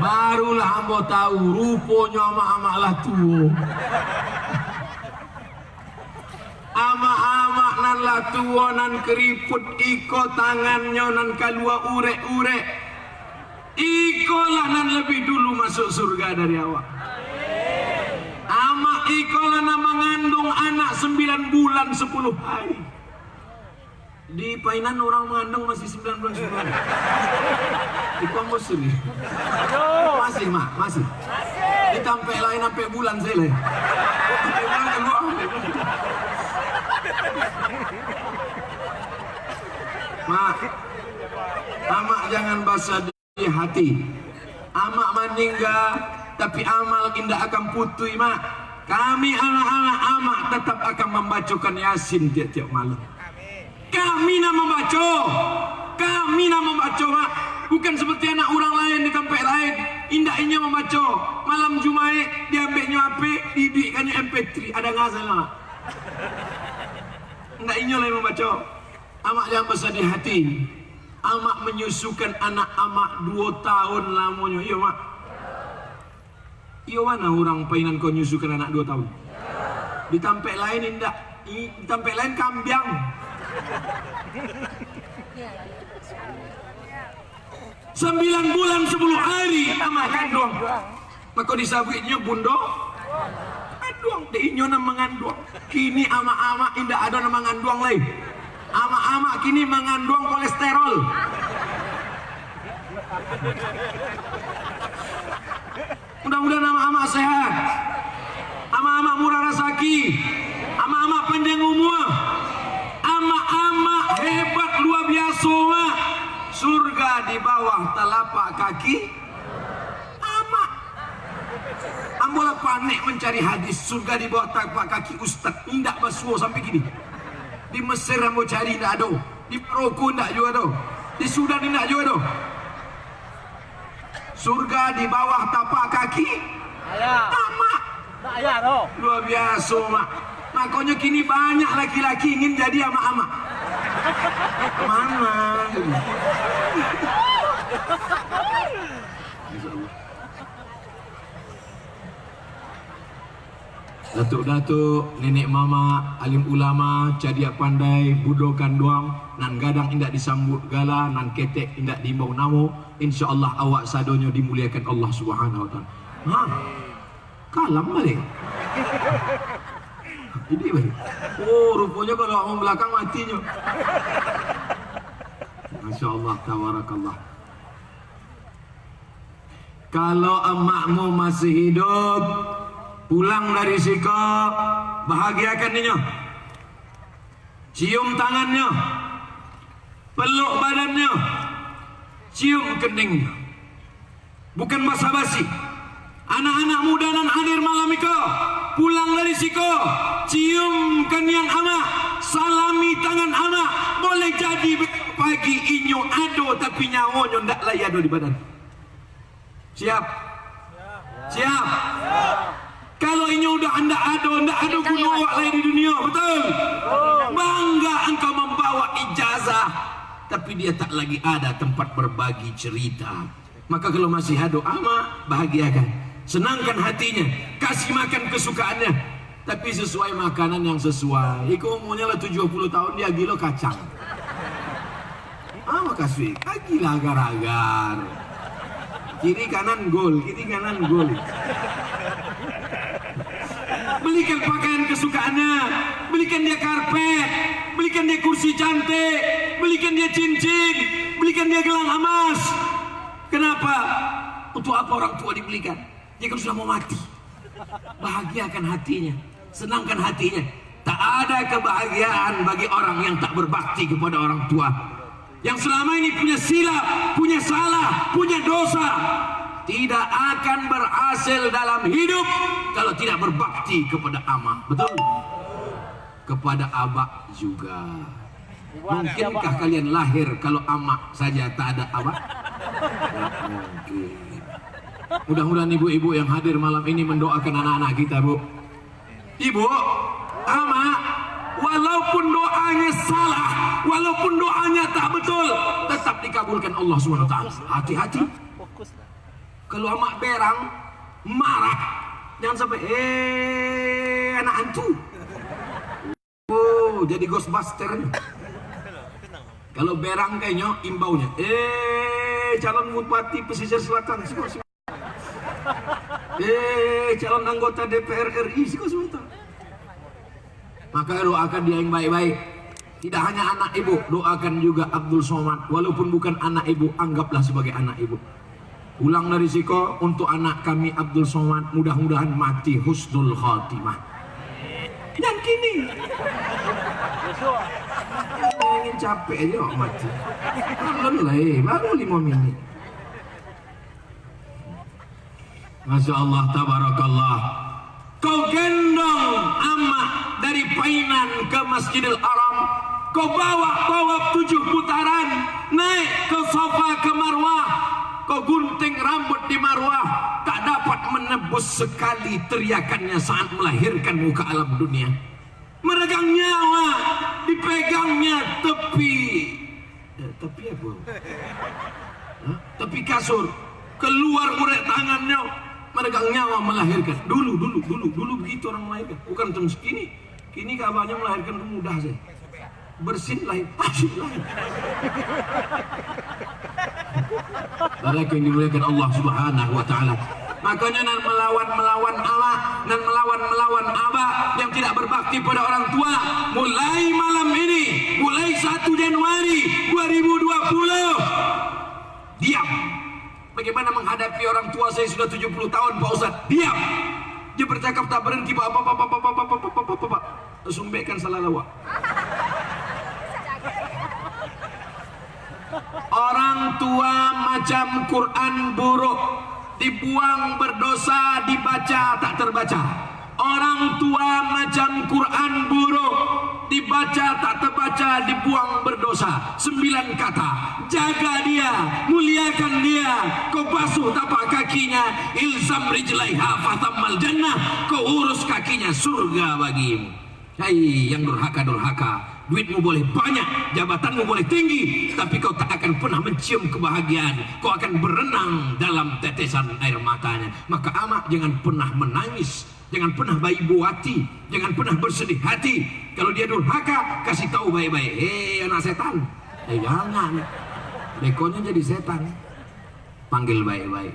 Barulah ambo tahu rupanya amak-amak lah tua. Amak-amak nan lah tua nan keriput iko tangannya nan kalua urek-urek. Iko lah nan lebih dulu masuk surga dari awak. Amak iko lah nan mengandung anak 9 bulan 10 hari. Di Painan orang mengandung masih 9 bulan 10 hari. Iko musri. Masih mak, masih. Ditampe lain sampai bulan saya lah. Mak, amak jangan basah di hati. Amak meninggal, tapi amal indah akan putih mak. Kami anak-anak amak tetap akan membacakan Yasin tiap-tiap malam. Kami nak membaca mak. Bukan seperti anak orang lain di tempat lain. Indahnya membaca. Malam Jumaat dia ambilnya HP, didikkannya MP3. Ada nggak salah? Indahnya lain membaca. Amak jangan besar di hati. Amak menyusukan anak amak 2 tahun lamanya. Iya mak. Iya mana orang Painan kau nyusukan anak 2 tahun? Di tempat lain indah. Di tempat lain kambiang. 9 bulan 10 hari amak kandung. Maka disabitnya bundo aduang deinyo na mengandung. Kini amak-amak indah ada na mengandung lain. Amak-amak kini mengandung kolesterol. Mudah-mudahan amak-amak sehat. Amak-amak murah rezeki. Amak-amak panjang umur. Amak-amak hebat luar biasa mak. Surga di bawah telapak kaki amak. Ambola panik mencari hadis surga di bawah telapak kaki ustaz. Indak basuh sampai gini. Di Mesir ambo cari indak ada. Di Maroko indak juga ada. Di Sudan indak juga ada. Surga di bawah tapak kaki amak. Luar biasa mak. Makanya kini banyak laki-laki ingin jadi amak-amak. Mana? Datuk-datuk, nenek mama, alim ulama, cadia pandai, budokan doang, nan gadang indak disambut gala, nan ketek indak diimbau namo. InsyaAllah awak sadonyo dimuliakan Allah Subhanahu wa ta'ala. Kalam balik. Ini balik. Oh, rupanya kalau orang belakang matinya. Masya Allah, tawarakallah. Kalau emakmu masih hidup, pulang dari siko, bahagiakan dia. Cium tangannya, peluk badannya, cium keningnya. Bukan basa-basi. Anak-anak muda dan hadir malam itu, pulang dari siko, ciumkan yang amak, salami tangan amak. Boleh jadi pagi inyo ado tapi nyawonyo ndak lagi ado di badan. Siap? Siap? Kalau inyo udah ndak ada gunung awak lain di dunia, betul? Bangga engkau membawa ijazah, tapi dia tak lagi ada tempat berbagi cerita. Maka kalau masih ado amak, bahagiakan. Senangkan hatinya, kasih makan kesukaannya, tapi sesuai makanan yang sesuai. Iku umurnya lah 70 tahun, dia gila kacang. Makasih, gila agar-agar. Kiri kanan gol, kiri kanan gol. Belikan pakaian kesukaannya, belikan dia karpet, belikan dia kursi cantik, belikan dia cincin, belikan dia gelang emas. Kenapa? Untuk apa orang tua dibelikan? Jika sudah mau mati, bahagiakan hatinya, senangkan hatinya. Tak ada kebahagiaan bagi orang yang tak berbakti kepada orang tua, yang selama ini punya silap, punya salah, punya dosa. Tidak akan berhasil dalam hidup kalau tidak berbakti kepada ama. Betul? Kepada abah juga. Mungkinkah kalian lahir kalau ama saja tak ada abah? Mudah-mudahan ibu-ibu yang hadir malam ini mendoakan anak-anak kita, Bu. Ibu, ama, walaupun doanya salah, walaupun doanya tak betul, tetap dikabulkan Allah SWT. Hati-hati. Kalau amak berang marah, jangan sampai anak hantu. Oh, jadi Ghostbuster. Kalau berang kayaknya imbaunya, calon bupati pesisir selatan, calon anggota DPR RI, maka doakan dia yang baik-baik. Tidak hanya anak ibu, doakan juga Abdul Somad. Walaupun bukan anak ibu, anggaplah sebagai anak ibu. Ulang dari Siko untuk anak kami Abdul Somad, mudah-mudahan mati husnul khatimah. Dan kini ingin capek aja mati. Baru 5 menit. Masya Allah, tabarakallah. Kau gendong amak dari Painan ke Masjidil Haram, kau bawa 7 putaran, naik ke Safa ke Marwah, kau gunting rambut di Marwah, tak dapat menebus sekali teriakannya saat melahirkan muka alam dunia. Meregang nyawa, dipegangnya tepi apa? Tepi kasur, keluar urat tangannya, meregang nyawa melahirkan. Dulu begitu orang melahirkan, bukan cuma segini. Kini kabarnya melahirkan itu mudah saja. Bersin lahir, pasif lahir. Lelaki yang dimuliakan Allah Subhanahu wa taala. Makanya nan melawan Allah, nan melawan abah yang tidak berbakti pada orang tua, mulai malam ini, mulai 1 Januari 2020, diam. Bagaimana menghadapi orang tua saya sudah 70 tahun Pak Ustaz? Diam. Dia bercakap tak berhenti, Pak. Sumbekkan salah lawak. Orang tua macam Quran buruk, dibuang berdosa, dibaca tak terbaca. Orang tua macam Quran buruk, dibaca tak terbaca, dibuang berdosa. 9 kata, jaga dia, muliakan dia, kau basuh tapak kakinya, ilzam rijlaiha fatammal jannah, kau urus kakinya, surga bagimu. Hai yang durhaka, duitmu boleh banyak, jabatanmu boleh tinggi, tapi kau tak akan pernah mencium kebahagiaan. Kau akan berenang dalam tetesan air matanya. Maka amak jangan pernah menangis, jangan pernah baibu hati, jangan pernah bersedih hati. Kalau dia durhaka, kasih tahu baik-baik. Anak setan, jangan. Dekonya jadi setan. Panggil baik-baik.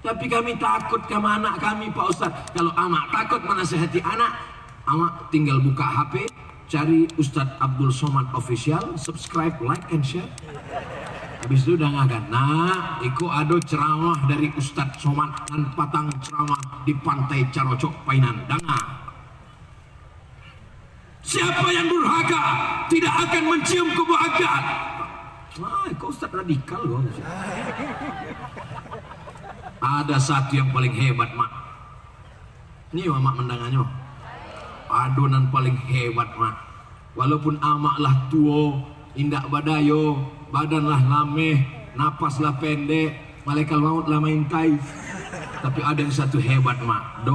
Tapi kami takut sama anak kami, Pak Ustaz. Kalau amak takut menasihati anak, amak tinggal buka HP, cari Ustadz Abdul Somad Official, subscribe, like, and share. Habis itu udah ngakan. Nah, iko ada ceramah dari Ustadz Somad dan patang ceramah di pantai Carocok, Painan. Danga. Siapa yang durhaka tidak akan mencium kebahagiaan. Wah, kok Ustadz radikal loh. Ada satu yang paling hebat, Mak. Ini Mak mendangannya. Adonan paling hebat, Mak. Walaupun amaklah tua, indak badayo, badanlah lameh, napaslah pendek, malaikat maut lah main tai. Tapi ada yang satu hebat, Mak.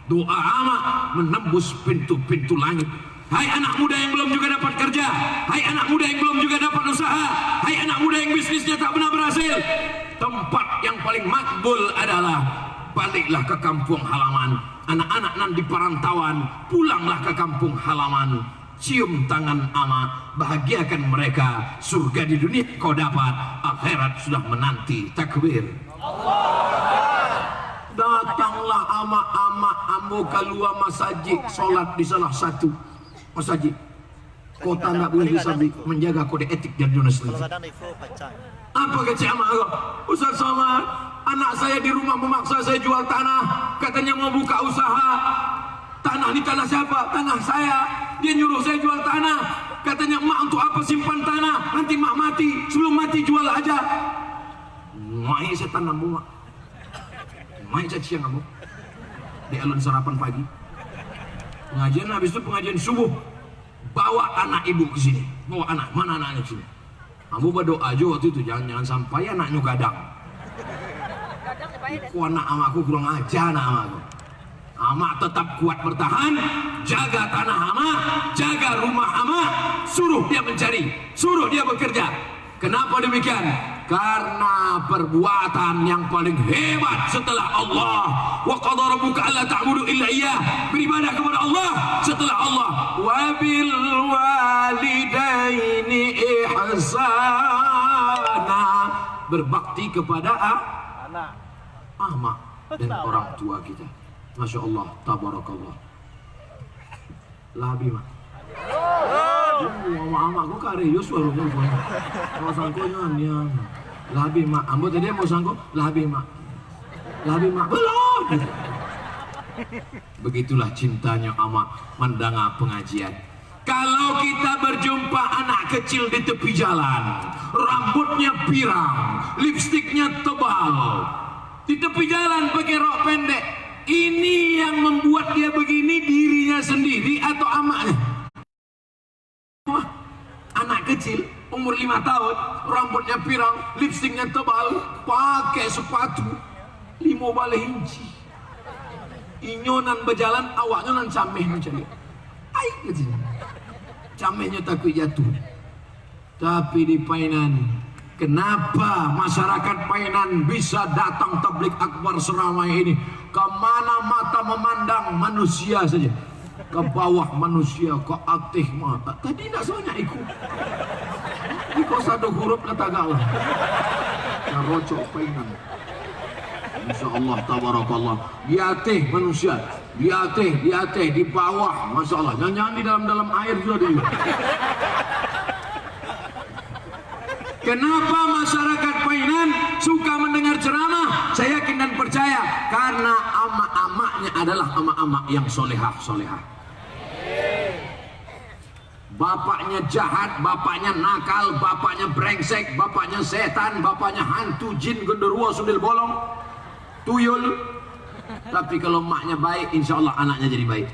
Doa amak menembus pintu-pintu langit. Hai anak muda yang belum juga dapat kerja, hai anak muda yang belum juga dapat usaha, hai anak muda yang bisnisnya tak pernah berhasil, tempat yang paling makbul adalah baliklah ke kampung halaman. Anak-anak nan di perantauan, pulanglah ke kampung halaman. Cium tangan ama, bahagiakan mereka. Surga di dunia kau dapat, akhirat sudah menanti. Takbir. Datanglah ama-ama ambo kalua masjid, solat di salah satu masjid. Kota tak boleh disabi, menjaga kode etik dan jurnalistik. Apa kecil ama? Ustaz Somad, anak saya di rumah memaksa saya jual tanah, katanya mau buka usaha. Tanah ini tanah siapa? Tanah saya. Dia nyuruh saya jual tanah, katanya mak untuk apa simpan tanah, nanti mak mati, sebelum mati jual aja. Mai saya tanam mak, mai saya siang kamu di alun sarapan pagi, pengajian habis itu pengajian subuh, bawa anak ibu ke sini, bawa anak, mana anaknya sini, Ambo berdoa aja waktu itu, jangan sampai anaknya gadang. Ku anak amakku kurang ajar anak amakku. Amak tetap kuat bertahan, jaga tanah amak, jaga rumah amak, suruh dia mencari, suruh dia bekerja. Kenapa demikian? Karena perbuatan yang paling hebat setelah Allah, wa qadara rabbuka alla ta'budu illa iyyah, beribadah kepada Allah setelah Allah, wa bil walidaini ihsana, berbakti kepada amak dan orang tua kita. Masya Allah, tabarakallah. Labi mak. Amak aku karius baru mau sangko nyan. Labi mak. Ambo tadi mau sangko labi mak. Labi mak belum. Begitulah cintanya amak mendengar pengajian. Kalau kita berjumpa anak kecil di tepi jalan, rambutnya pirang, lipstiknya tebal, di tepi jalan pakai rok pendek, ini yang membuat dia begini dirinya sendiri atau amaknya? Wah, anak kecil umur 5 tahun, rambutnya pirang, lipstiknya tebal, pakai sepatu 5 balik inci, inyonan berjalan, awaknya nan cameh mencari air kecil, camehnya takut jatuh. Tapi di Painan, kenapa masyarakat Painan bisa datang tablik akbar seramai ini? Kemana mata memandang manusia saja, ke bawah manusia, ke atas mata. Tadi tidak sebanyak ikut. Ikut satu huruf Tagala. Rocok Painan. Insya Allah, tabarakallah. Di atas manusia, di atas, di bawah. Masya Allah. Jangan-jangan di dalam air juga di. Kenapa masyarakat Painan suka mendengar ceramah? Saya yakin dan percaya karena amak-amaknya adalah amak-amak yang solehah. Bapaknya jahat, bapaknya nakal, bapaknya brengsek, bapaknya setan, bapaknya hantu, jin, genderuwo, sundel bolong, tuyul. Tapi kalau maknya baik, insya Allah anaknya jadi baik.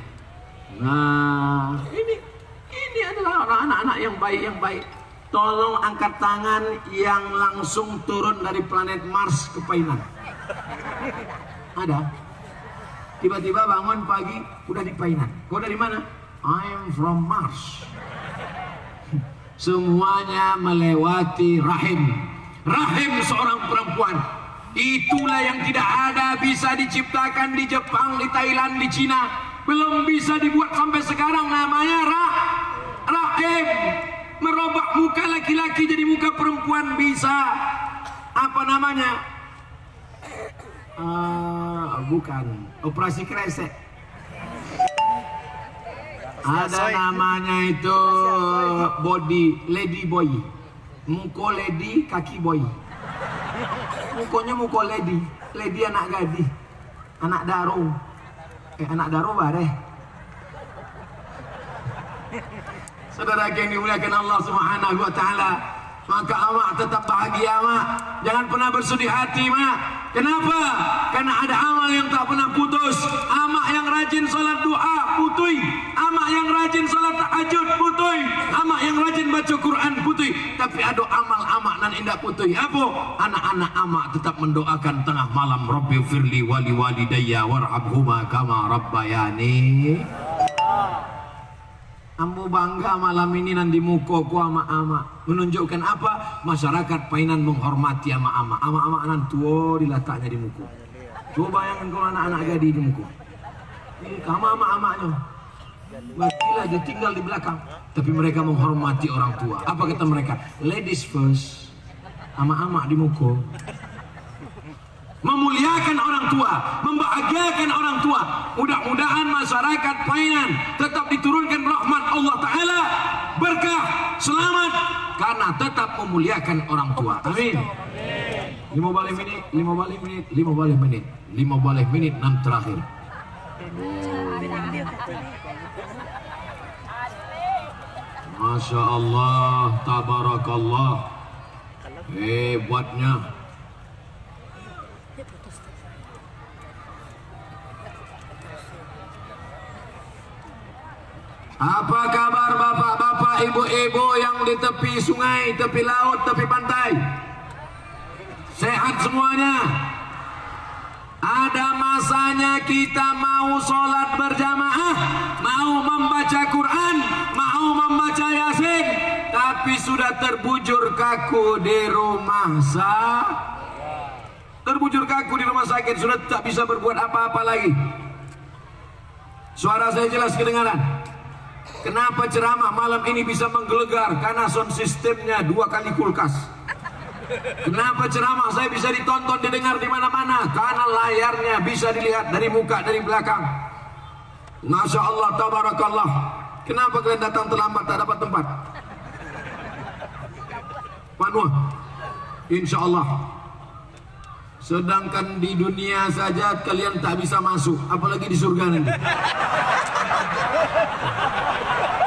Nah, ini adalah anak-anak yang baik. Tolong angkat tangan yang langsung turun dari planet Mars ke Painan. Ada? Tiba-tiba bangun pagi udah di Painan. Kau dari mana? I'm from Mars. Semuanya melewati rahim seorang perempuan. Itulah yang tidak ada bisa diciptakan di Jepang, di Thailand, di Cina. Belum bisa dibuat sampai sekarang, namanya rahim. Merubah muka laki-laki jadi muka perempuan bisa. Apa namanya? Bukan operasi kresek. Ada namanya itu body lady boy. Muko lady, kaki boy. Mukonya muko lady. Lady anak gadis, anak daro. Anak daro bareh. Saudara yang dimuliakan Allah Subhanahu wa taala, maka amak tetap bahagia mak. Jangan pernah bersedih hati mak. Kenapa? Karena ada amal yang tak pernah putus. Amak yang rajin salat doa putui, amak yang rajin salat tahajud putui, amak yang rajin baca Quran putui. Tapi ada amal amak nan indah putui. Apa? Anak-anak amak tetap mendoakan tengah malam, Rabbi firli wali walidayya warhamhuma kama rabbayani. Ambo bangga malam ini nanti mukoku ama-ama. Menunjukkan apa? Masyarakat Painan menghormati ama-ama. Ama-ama nan tua diletaknya di muko. Coba bayangkan kalau anak-anak gadis di muko. Ini ama-ama-amanya. Bagilah dia tinggal di belakang. Tapi mereka menghormati orang tua. Apa kata mereka? Ladies first. Ama-ama di muko. Memuliakan orang tua, membahagiakan orang tua. Mudah-mudahan masyarakat Painan tetap diturunkan rahmat Allah Ta'ala, berkah, selamat, karena tetap memuliakan orang tua. Amin. 15 menit nan terakhir. Masya Allah, tabarakallah, hebatnya. Apa kabar bapak-bapak bapak-bapak, ibu-ibu yang di tepi sungai, tepi laut, tepi pantai, sehat semuanya. Ada masanya kita mau sholat berjamaah, mau membaca Quran, mau membaca Yasin, tapi sudah terbujur kaku di rumah sakit, sudah tak bisa berbuat apa-apa lagi. Suara saya jelas kedengaran. Kenapa ceramah malam ini bisa menggelegar? Karena sound sistemnya 2 kali kulkas. Kenapa ceramah saya bisa ditonton, didengar di mana-mana? Karena layarnya bisa dilihat dari muka, dari belakang. Masya Allah, tabarakallah. Kenapa kalian datang terlambat, tak dapat tempat? Panuh, insya Allah. Sedangkan di dunia saja kalian tak bisa masuk, apalagi di surga nanti.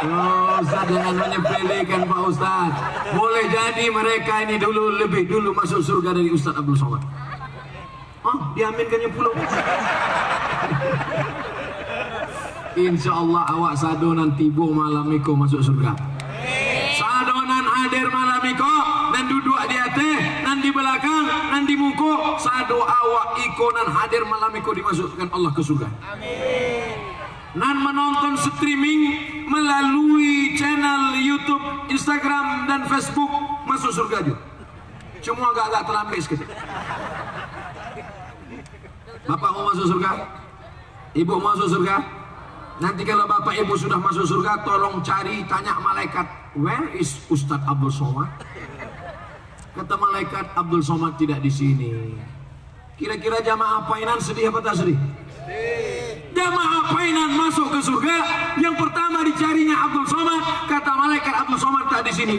Oh, Ustaz jangan menyepelekan Pak Ustaz. Boleh jadi mereka ini lebih dulu masuk surga dari Ustaz Abdul Somad. Oh, diaminkannya pulau. Insya Allah awak sadonan tibo malam iko masuk surga. Sadonan hadir malam iko dan duduk di atas, dan di belakang, dan di muka. Sado awak iko dan hadir malam iko dimasukkan Allah ke surga. Amin. Dan menonton streaming melalui channel YouTube, Instagram, dan Facebook masuk surga juga. Cuma agak terlambat sedikit. Bapak mau masuk surga? Ibu mau masuk surga? Nanti kalau bapak ibu sudah masuk surga, tolong cari, tanya malaikat, where is Ustadz Abdul Somad? Kata malaikat, Abdul Somad tidak di sini. Kira-kira jamaah Painan sedih apa tak sedih? Jamaah Painan masuk ke surga, yang pertama dicarinya Abdul Somad. Kata malaikat, Abdul Somad tak di sini.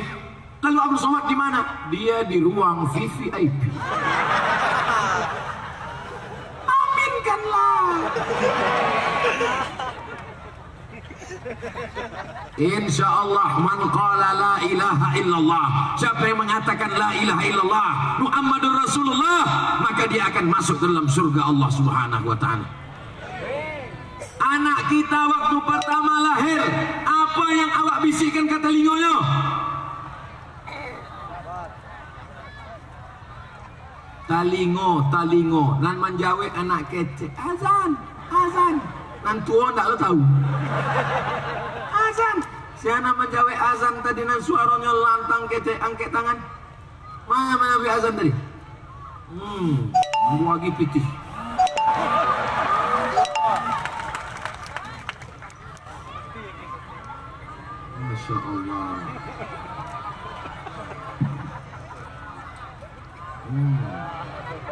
Lalu Abdul Somad di mana? Dia di ruang VVIP. Aminkanlah. Insya Allah, man qala la ilaha illallah, siapa yang mengatakan la ilaha illallah Muhammadur Rasulullah, maka dia akan masuk dalam surga Allah Subhanahu wa ta'ala. Anak kita waktu pertama lahir, apa yang awak bisikkan ke telingonya? Talingo. Nan menjawab anak kecil, azan. Nan tua tak lo tahu. Azan. Si anak menjawab azan tadi, nan suaranya lantang kecil, angkat tangan. Mana azan tadi? Buagi pitih. Masya Allah.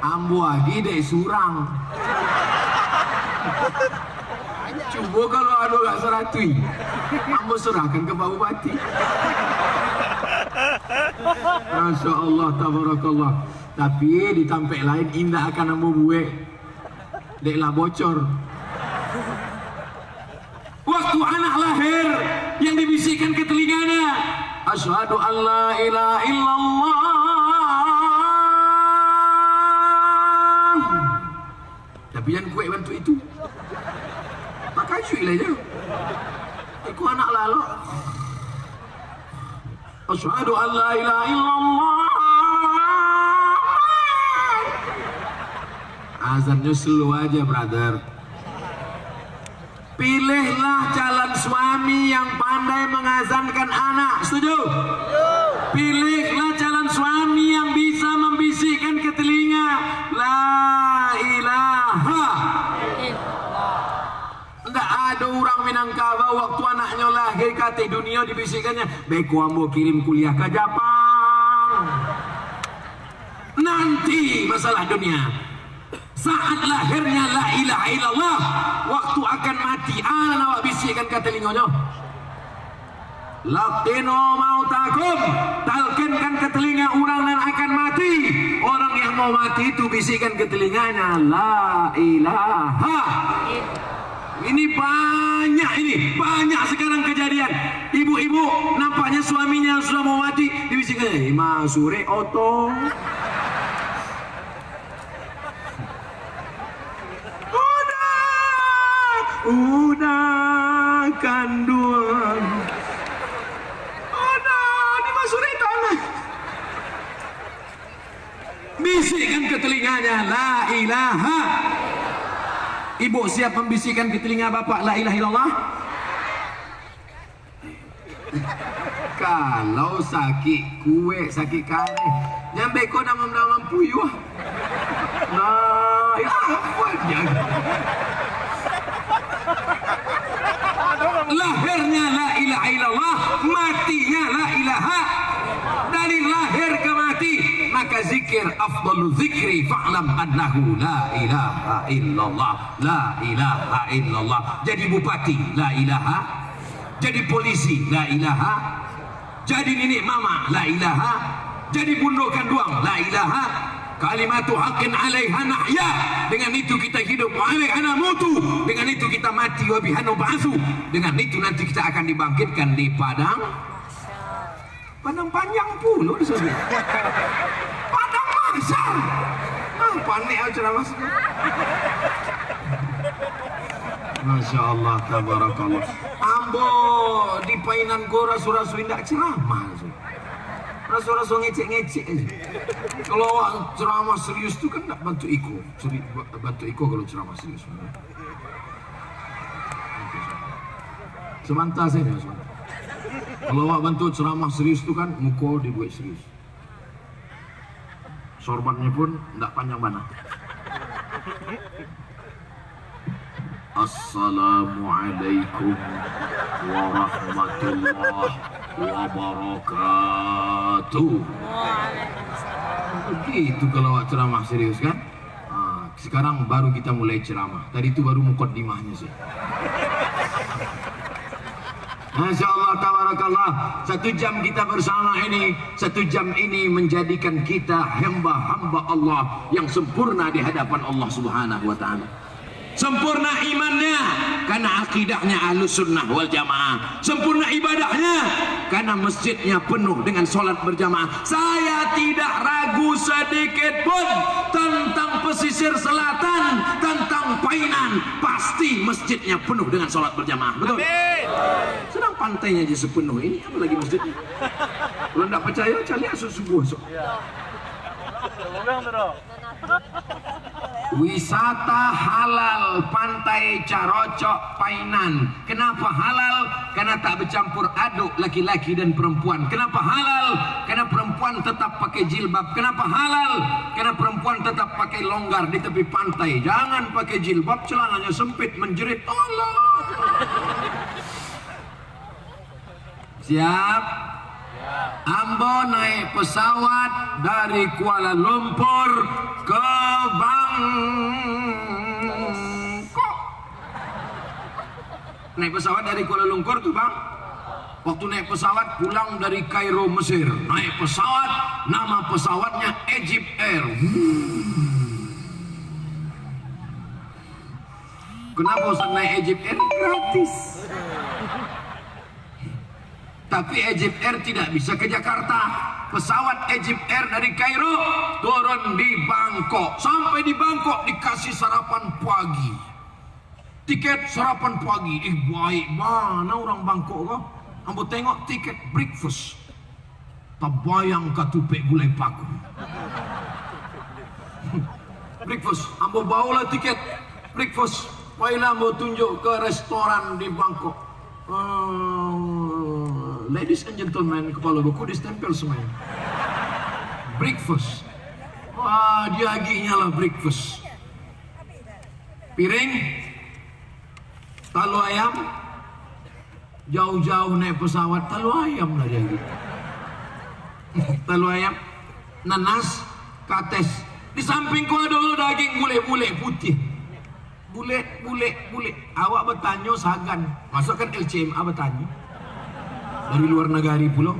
Ambo lagi dek surang. Coba kalau ada gak seratui, ambo serahkan ke Pak Bupati. Masya Allah, tabarakallah. Tapi di tampek lain indah akan ambo buek. Deklah bocor. Waktu anak lahir, yang dibisikkan ke telinganya, asyhadu an la ilaha illallah. Tapi yang kuat bantu itu pakai cuy aja. Aku anak lalu asyhadu an la ilaha illallah. Azannya slow aja, brother. Pilihlah calon suami yang pandai mengazankan anak. Setuju? Pilihlah calon suami yang bisa membisikkan ke telinga la ilaha. Tidak ada orang Minangkabau waktu anaknya lahir kata dunia dibisikkannya, beko ambo kirim kuliah ke Jepang. Nanti masalah dunia. Saat lahirnya la ilaha illallah, waktu akan mati anak awak bisikkan ke telinganya, laqinu mautakum, talkinkan ke telinga orang yang akan mati. Orang yang mau mati itu bisikkan ke telinganya la ilaha. Ini banyak sekarang kejadian. Ibu-ibu nampaknya suaminya sudah mau mati, dibisikkan, masure oto. Udah kanduan. Bisikkan ke telinganya la ilaha. Ibu siap membisikkan ke telinga bapak la ilaha illallah? Kalau sakit kue, sakit kare, jangan beko damam-damam puyuh. Nah, ya lahirnya la ilaha illallah, matinya la ilaha. Dari lahir ke mati, maka zikir afdalu zikri fa'lam annahu la ilaha illallah, la ilaha illallah. Jadi bupati la ilaha, jadi polisi la ilaha, jadi nenek mama la ilaha, jadi bundokan duang la ilaha. Kalimatu haqqin 'alaiha nahya. Dengan itu kita hidup, wa 'alaiha namutu. Dengan itu kita mati, wa biha nub'atsu. Dengan itu nanti kita akan dibangkitkan di padang panjang puluh di sana. Padang mahsyar. Ah, panik aja ceramah. Masya Allah, tabarakallah. Ambo di painan gora rasu-rasu indak ceramah. Rasu-rasu ngecek-ngecek aja. Kalau ceramah serius itu kan tak bantu iko. Bantu iko kalau ceramah serius. Semantas saja. Kalau awak bantu ceramah serius itu kan muko dibuat serius. Sorbannya pun tidak panjang mana. Assalamualaikum warahmatullahi wabarakatuh. Begitu kalau awak ceramah serius kan. Sekarang baru kita mulai ceramah. Tadi itu baru mukaddimahnya sih. Masya Allah, tabarakallah. 1 jam kita bersama ini, 1 jam ini menjadikan kita hamba-hamba Allah yang sempurna di hadapan Allah Subhanahu wa ta'ala. Sempurna imannya karena akidahnya Ahlus Sunnah wal Jamaah. Sempurna ibadahnya karena masjidnya penuh dengan sholat berjamaah. Saya tidak ragu sedikit pun tentang pesisir selatan, tentang Painan, pasti masjidnya penuh dengan sholat berjamaah. Betul? Sedang pantainya aja sepenuh ini, apa lagi masjidnya? Kalau tidak percaya, cari asuk subuh. Wisata halal Pantai Carocok Painan. Kenapa halal? Karena tak bercampur aduk laki-laki dan perempuan. Kenapa halal? Karena perempuan tetap pakai jilbab. Kenapa halal? Karena perempuan tetap pakai longgar di tepi pantai. Jangan pakai jilbab, celananya sempit menjerit. Allah. Siap? Ambo naik pesawat dari Kuala Lumpur ke Bangkok. Naik pesawat dari Kuala Lumpur tuh bang. Waktu naik pesawat pulang dari Kairo Mesir. Naik pesawat, nama pesawatnya Egypt Air. Kenapa usah naik Egypt Air? Gratis. Tapi Egypt Air tidak bisa ke Jakarta. Pesawat Egypt Air dari Kairo turun di Bangkok. Sampai di Bangkok dikasih sarapan pagi. Tiket sarapan pagi. Baik mana orang Bangkok kok? Ambo tengok tiket breakfast. Tabayang katupek gulai paku. Breakfast. Ambo bawalah tiket breakfast. Baiklah ambo tunjuk ke restoran di Bangkok. Ladies and gentlemen, kepala buku distempel semuanya. Breakfast. Wah, dia aginya lah breakfast. Piring, talu ayam. Jauh-jauh naik pesawat, talu ayam lah dia gitu. Talu ayam, nanas, kates. Di sampingku ada daging bule-bule putih. Bule. Awak bertanya Sagan. Masukkan LCMA bertanya. Dari luar negari pulau.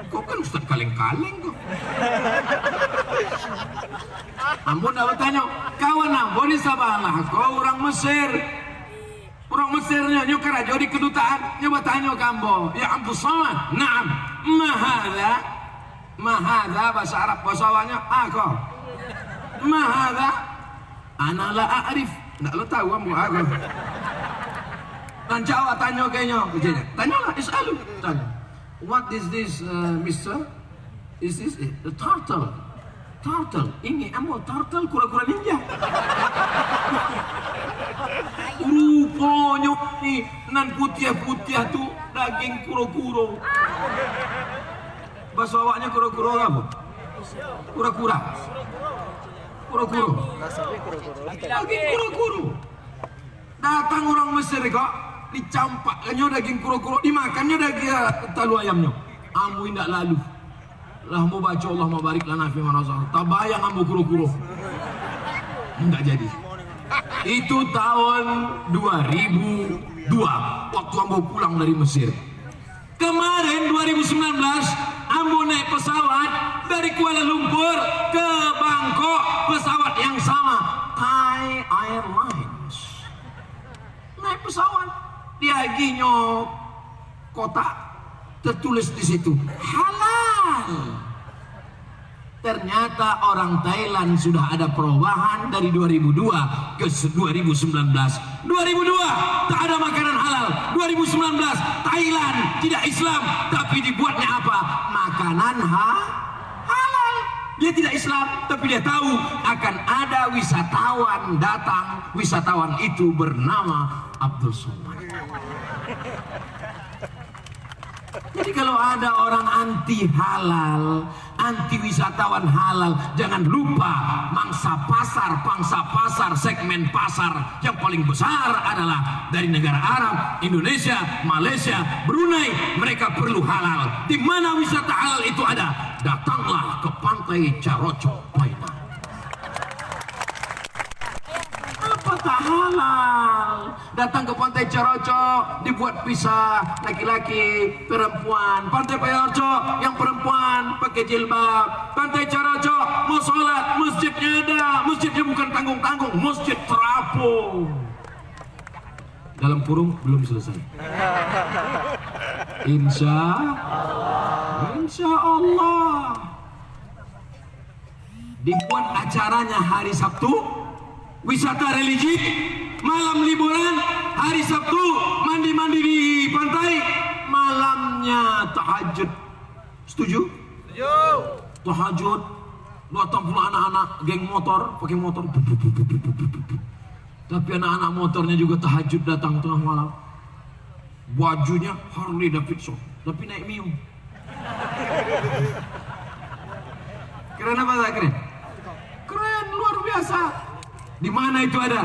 Kau kan Ustaz kaleng-kaleng kok. Ambon dah bertanya, kawan Ambon ni sabalah. Kau orang Mesir. Orang Mesirnya nyo keraja di kedutaan. Nyo bertanya ke Ambon. Ya Abdul Samad. Naam. Mahadha bahasa Arab. Bahasa awalnya kau. Mahadha. Ana la a'rif. Tak lo tahu Ambon aku. Nanti awak tanya kayaknya, tanyalah, is'alu, tanya. What is this, Mister? Is this a turtle? Turtle, ini amo turtle kura-kura ninja. Rupanya nih nan putih-putih tuh daging kuro-kuro. Bahasa awaknya kuro-kuro apa? Kura-kura. Kuro-kuro. Daging kuro-kuro. Datang orang Mesir kok, dicampaknya daging kuro-kuro, dimakannya daging talu ayamnya. Amu indak lalu. Lah mau baca Allah mau barik lana fi marasal. Tabayang amu kuro-kuro. Enggak jadi. Itu tahun 2002 waktu ambo pulang dari Mesir. Kemarin 2019 ambo naik pesawat dari Kuala Lumpur ke Bangkok, pesawat yang sama, Thai Airlines. Naik pesawat di aginya kotak tertulis di situ halal. Ternyata orang Thailand sudah ada perubahan dari 2002 ke 2019. 2002 tak ada makanan halal. 2019 Thailand tidak Islam, tapi dibuatnya apa? Makanan halal. Dia tidak Islam, tapi dia tahu akan ada wisatawan datang. Wisatawan itu bernama Abdul Somad. Jadi kalau ada orang anti halal, anti wisatawan halal, jangan lupa pangsa pasar, segmen pasar yang paling besar adalah dari negara Arab, Indonesia, Malaysia, Brunei. Mereka perlu halal. Di mana wisata halal itu ada? Datanglah ke pantai Carocok, Thailand. Apakah halal? Datang ke pantai Carocok, dibuat pisah laki-laki, perempuan. Pantai Carocok yang perempuan pakai jilbab. Pantai Carocok mau sholat, masjidnya ada. Masjidnya bukan tanggung-tanggung, masjid terapung. Dalam kurung belum selesai. Insya Allah. Dibuat acaranya hari Sabtu, wisata religi, malam liburan, hari Sabtu mandi-mandi di pantai, malamnya tahajud. Setuju? Setuju. Tahajud, datang pula anak-anak geng motor, pakai motor. Tapi anak-anak motornya juga tahajud datang tengah malam. Bajunya Harley Davidson, tapi naik Mio. Keren apa tak keren? Keren, luar biasa. Di mana itu ada?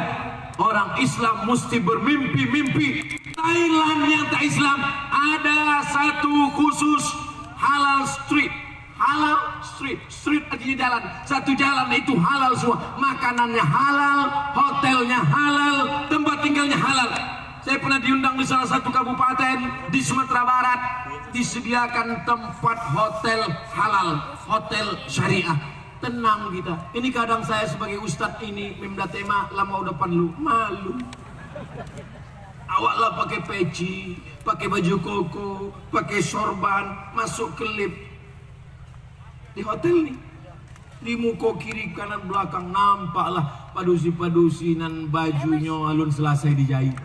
Orang Islam mesti bermimpi-mimpi. Thailand yang tak Islam ada satu khusus halal street. Halal street artinya jalan. Satu jalan itu halal semua. Makanannya halal, hotelnya halal, tempat tinggalnya halal. Saya pernah diundang di salah satu kabupaten di Sumatera Barat, disediakan tempat hotel halal, hotel syariah. Tenang kita. Ini kadang saya sebagai ustadz ini mimda tema lama udah panlu malu. Awaklah pakai peci, pakai baju koko, pakai sorban, masuk ke lift di hotel nih. Di muka kiri kanan belakang nampaklah padusi-padusinan bajunya alun selesai dijahit.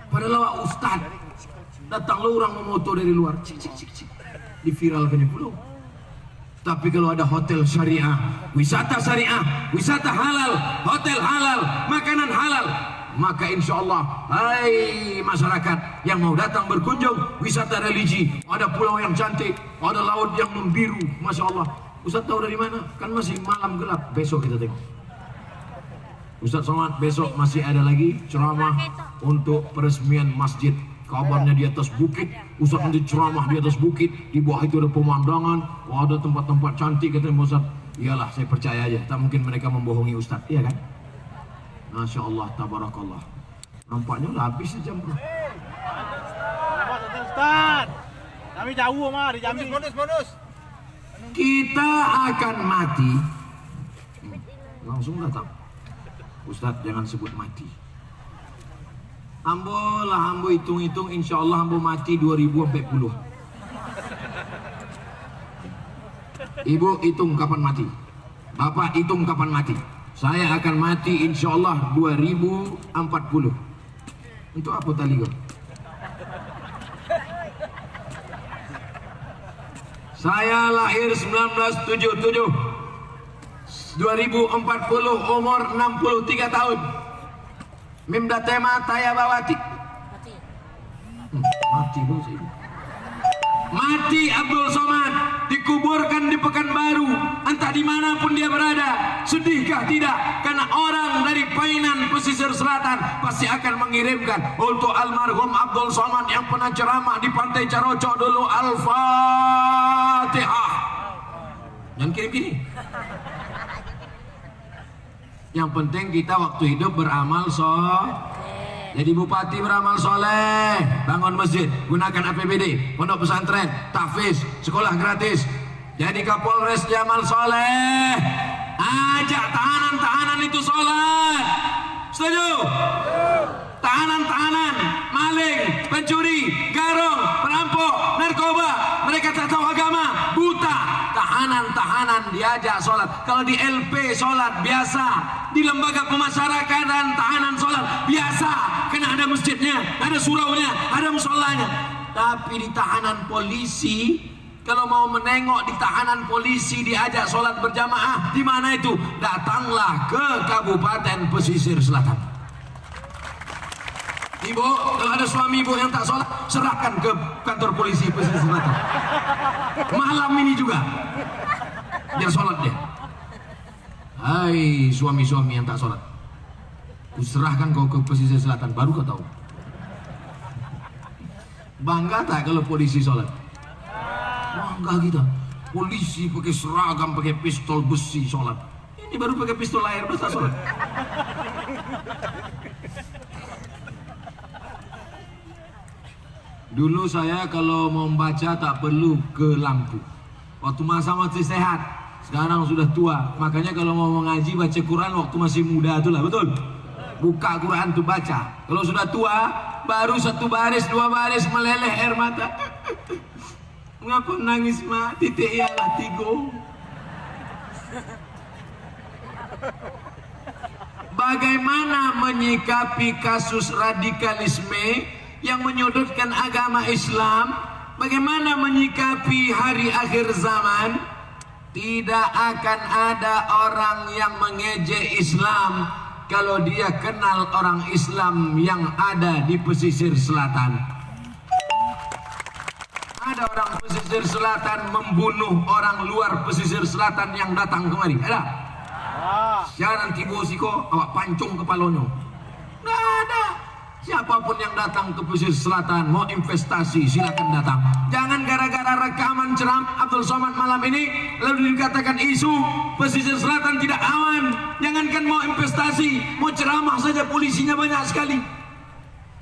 Padahal awak ustadz, datanglah orang memoto dari luar, cik, diviralkan pulau. Tapi kalau ada hotel syariah, wisata halal, hotel halal, makanan halal, maka insya Allah, hai masyarakat yang mau datang berkunjung, wisata religi, ada pulau yang cantik, ada laut yang membiru, masya Allah. Ustaz tahu dari mana? Kan masih malam gelap. Besok kita tengok. Ustaz Somad besok masih ada lagi ceramah untuk peresmian masjid. Kabarnya di atas bukit, Ustaz nanti ceramah di atas bukit, di bawah itu ada pemandangan, ada tempat-tempat cantik, kata Ustaz. Iyalah, saya percaya aja, tak mungkin mereka membohongi Ustaz, iya kan? Masya Allah, tabarakallah. Nampaknya udah habis sejam bro. Ustaz, kami jauh mah di Jambi. Bonus. Kita akan mati. Langsung datang. Ustaz jangan sebut mati. Ambo hitung-hitung, insya Allah ambo mati 2040. Ibu hitung kapan mati, Bapak hitung kapan mati. Saya akan mati insya Allah 2040. Untuk apa tali kau? Saya lahir 1977. 2040 umur 63 tahun. Mimda tema Taya Bawati. Mati bos ini. Mati Abdul Somad, dikuburkan di Pekanbaru. Entah dimanapun dia berada. Sedihkah tidak? Karena orang dari Painan pesisir selatan pasti akan mengirimkan untuk almarhum Abdul Somad yang pernah ceramah di Pantai Caroco dulu. Al-Fatihah. Jangan kirim gini. Yang penting kita waktu hidup beramal Jadi bupati beramal soleh, bangun masjid, gunakan APBD, pondok pesantren, tahfiz, sekolah gratis. Jadi Kapolres Jamal soleh, ajak tahanan-tahanan itu sholat. Setuju? Tahanan-tahanan, maling, pencuri, garong, perampok, narkoba, mereka tak tahu agama, buta. Tahanan-tahanan diajak sholat. Kalau di LP sholat biasa, di lembaga pemasyarakatan tahanan sholat biasa, karena ada masjidnya, ada suraunya, ada musolanya. Tapi di tahanan polisi, kalau mau menengok di tahanan polisi diajak sholat berjamaah, di mana itu? Datanglah ke Kabupaten Pesisir Selatan. Ibu, kalau ada suami ibu yang tak sholat, serahkan ke kantor polisi Pesisir Selatan. Malam ini juga, biar sholat dia. Hai suami-suami yang tak sholat, kuserahkan kau ke Pesisir Selatan, baru kau tahu. Bangga tak kalau polisi sholat? Bangga kita. Polisi pakai seragam, pakai pistol besi sholat. Ini baru pakai pistol air, baru tak sholat. Dulu saya kalau mau membaca tak perlu ke lampu. Waktu masa masih sehat. Sekarang sudah tua. Makanya kalau mau mengaji baca Quran waktu masih muda itulah, betul? Buka Quran tuh baca. Kalau sudah tua, baru satu baris, dua baris meleleh air mata. Ngapa nangis mak? Titik ialah tigo. Bagaimana menyikapi kasus radikalisme yang menyudutkan agama Islam? Bagaimana menyikapi hari akhir zaman? Tidak akan ada orang yang mengejek Islam kalau dia kenal orang Islam yang ada di pesisir selatan. Ada orang pesisir selatan membunuh orang luar pesisir selatan yang datang kemari. Ada? Jangan tiba siko awak pancung kepalanya. Nggak ada. Siapapun yang datang ke pesisir selatan mau investasi silakan datang. Jangan gara-gara rekaman ceramah Abdul Somad malam ini lalu dikatakan isu pesisir selatan tidak aman. Jangankan mau investasi, mau ceramah saja polisinya banyak sekali.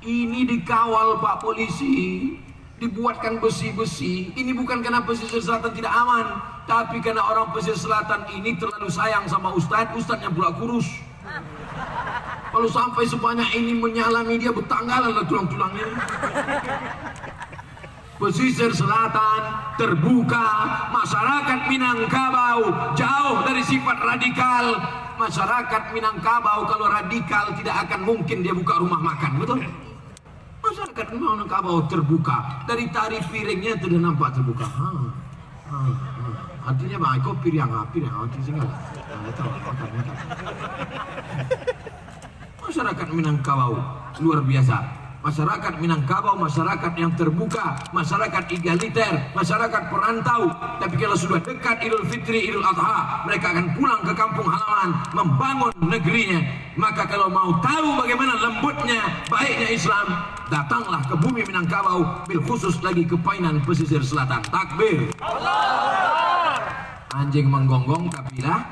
Ini dikawal Pak polisi, dibuatkan besi-besi. Ini bukan karena pesisir selatan tidak aman, tapi karena orang pesisir selatan ini terlalu sayang sama ustadznya pula kurus. Kalau sampai sebanyak ini menyalami dia, bertanggalan lah tulang-tulangnya. Pesisir selatan terbuka, masyarakat Minangkabau jauh dari sifat radikal. Masyarakat Minangkabau kalau radikal tidak akan mungkin dia buka rumah makan, betul? Masyarakat Minangkabau terbuka, dari tarif piringnya sudah nampak terbuka. Artinya bang, kau piring artinya masyarakat Minangkabau luar biasa. Masyarakat Minangkabau masyarakat yang terbuka, masyarakat egaliter, masyarakat perantau. Tapi kalau sudah dekat Idul Fitri, Idul Adha, mereka akan pulang ke kampung halaman membangun negerinya. Maka kalau mau tahu bagaimana lembutnya, baiknya Islam, datanglah ke bumi Minangkabau, bil khusus lagi ke Painan pesisir selatan. Takbir. Anjing menggonggong kapilah.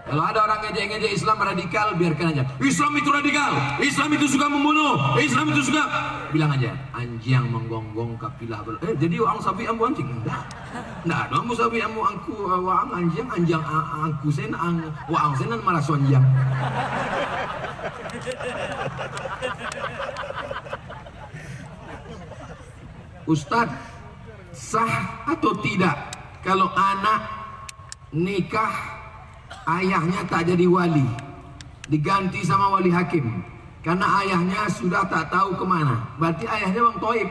Kalau ada orang ngejek-ngejek Islam radikal, biarkan aja. Islam itu radikal, Islam itu suka membunuh, Islam itu suka. Bilang aja, anjing menggonggong kapilah. Jadi orang sapi ambu anjing? Enggak dong, ambu sapi ambu angku waang anjing angku sen waang senan malah sonjang. Ustadz, sah atau tidak kalau anak nikah ayahnya tak jadi wali, diganti sama wali hakim karena ayahnya sudah tak tahu kemana? Berarti ayahnya Bang Toib.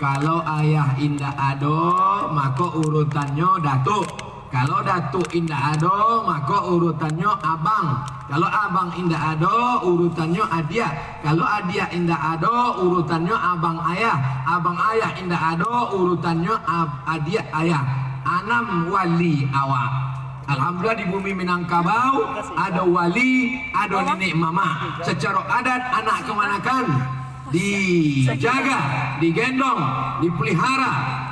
Kalau ayah indah ado, maka urutannya datuk. Kalau datuk indah ado, maka urutannya abang. Kalau abang indah ado, urutannya adia. Kalau adia indah ado, urutannya abang ayah. Abang ayah indah ado, urutannya adia ayah. Anam wali awak. Alhamdulillah di bumi Minangkabau ada wali, ada nenek mama. Secara adat anak kemanakan dijaga, digendong, dipelihara.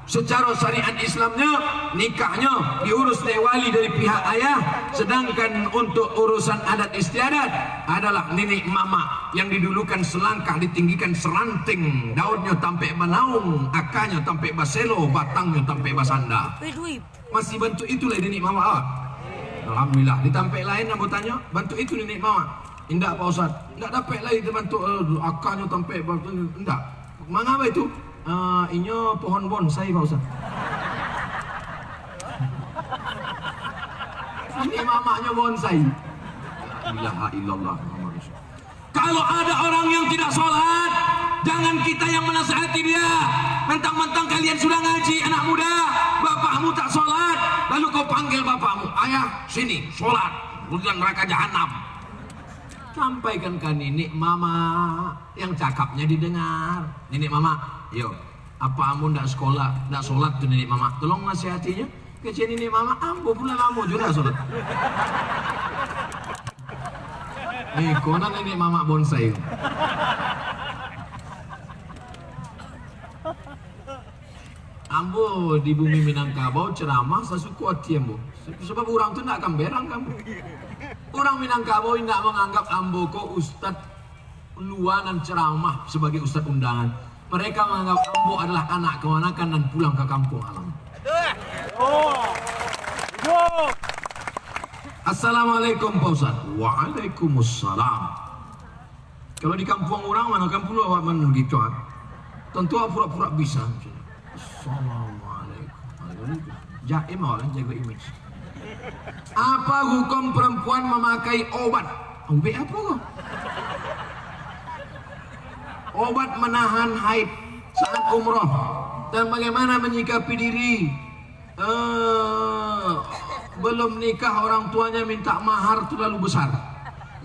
Secara syariat Islamnya nikahnya diurus oleh wali dari pihak ayah, sedangkan untuk urusan adat istiadat adalah nenek mama yang didulukan selangkah ditinggikan seranting, daunnya tampai banaung, akanya tampai baselo, batangnya tampai basanda. Masih bantu itulah nenek mama. Alhamdulillah. Ditampai lain yang bertanya, bantu itu nenek mama. Indah Pak Ustaz, enggak dapat lagi dibantu akanya tampai batangnya. Enggak. Mengapa itu? Inyo pohon bonsai Pak Ustaz. Ini mamanya bonsai. La ilaha illallah. Kalau ada orang yang tidak sholat, jangan kita yang menasihati dia. Mentang-mentang kalian sudah ngaji, anak muda, bapakmu tak sholat, lalu kau panggil bapakmu, ayah sini sholat, bukan neraka jahanam. Sampaikan ke nenek mama yang cakapnya didengar. Nenek mama, yo, apa kamu ndak sekolah, ndak sholat tuh nenek mama, tolong nasihatinya. Kecil nenek mama, ambo pula kamu juga sholat. Konan nenek mama bonsai. Ambo di bumi Minangkabau ceramah sesuku hati ambo. Sebab orang tu nak akan berang kamu. Orang Minangkabau tidak menganggap ambo ko ustad luanan ceramah sebagai ustad undangan. Mereka menganggap ambo adalah anak kemanakan dan pulang ke kampung alam. Assalamualaikum Pak Ustaz. Waalaikumsalam. Kalau di kampung orang mana kampung lu awak mana gitu kan? Tentu pura-pura bisa. Assalamualaikum. Jaim orang jaga image. Apa hukum perempuan memakai obat? Obat apa kok? Obat menahan haid saat umroh dan bagaimana menyikapi diri? Belum nikah orang tuanya minta mahar terlalu besar.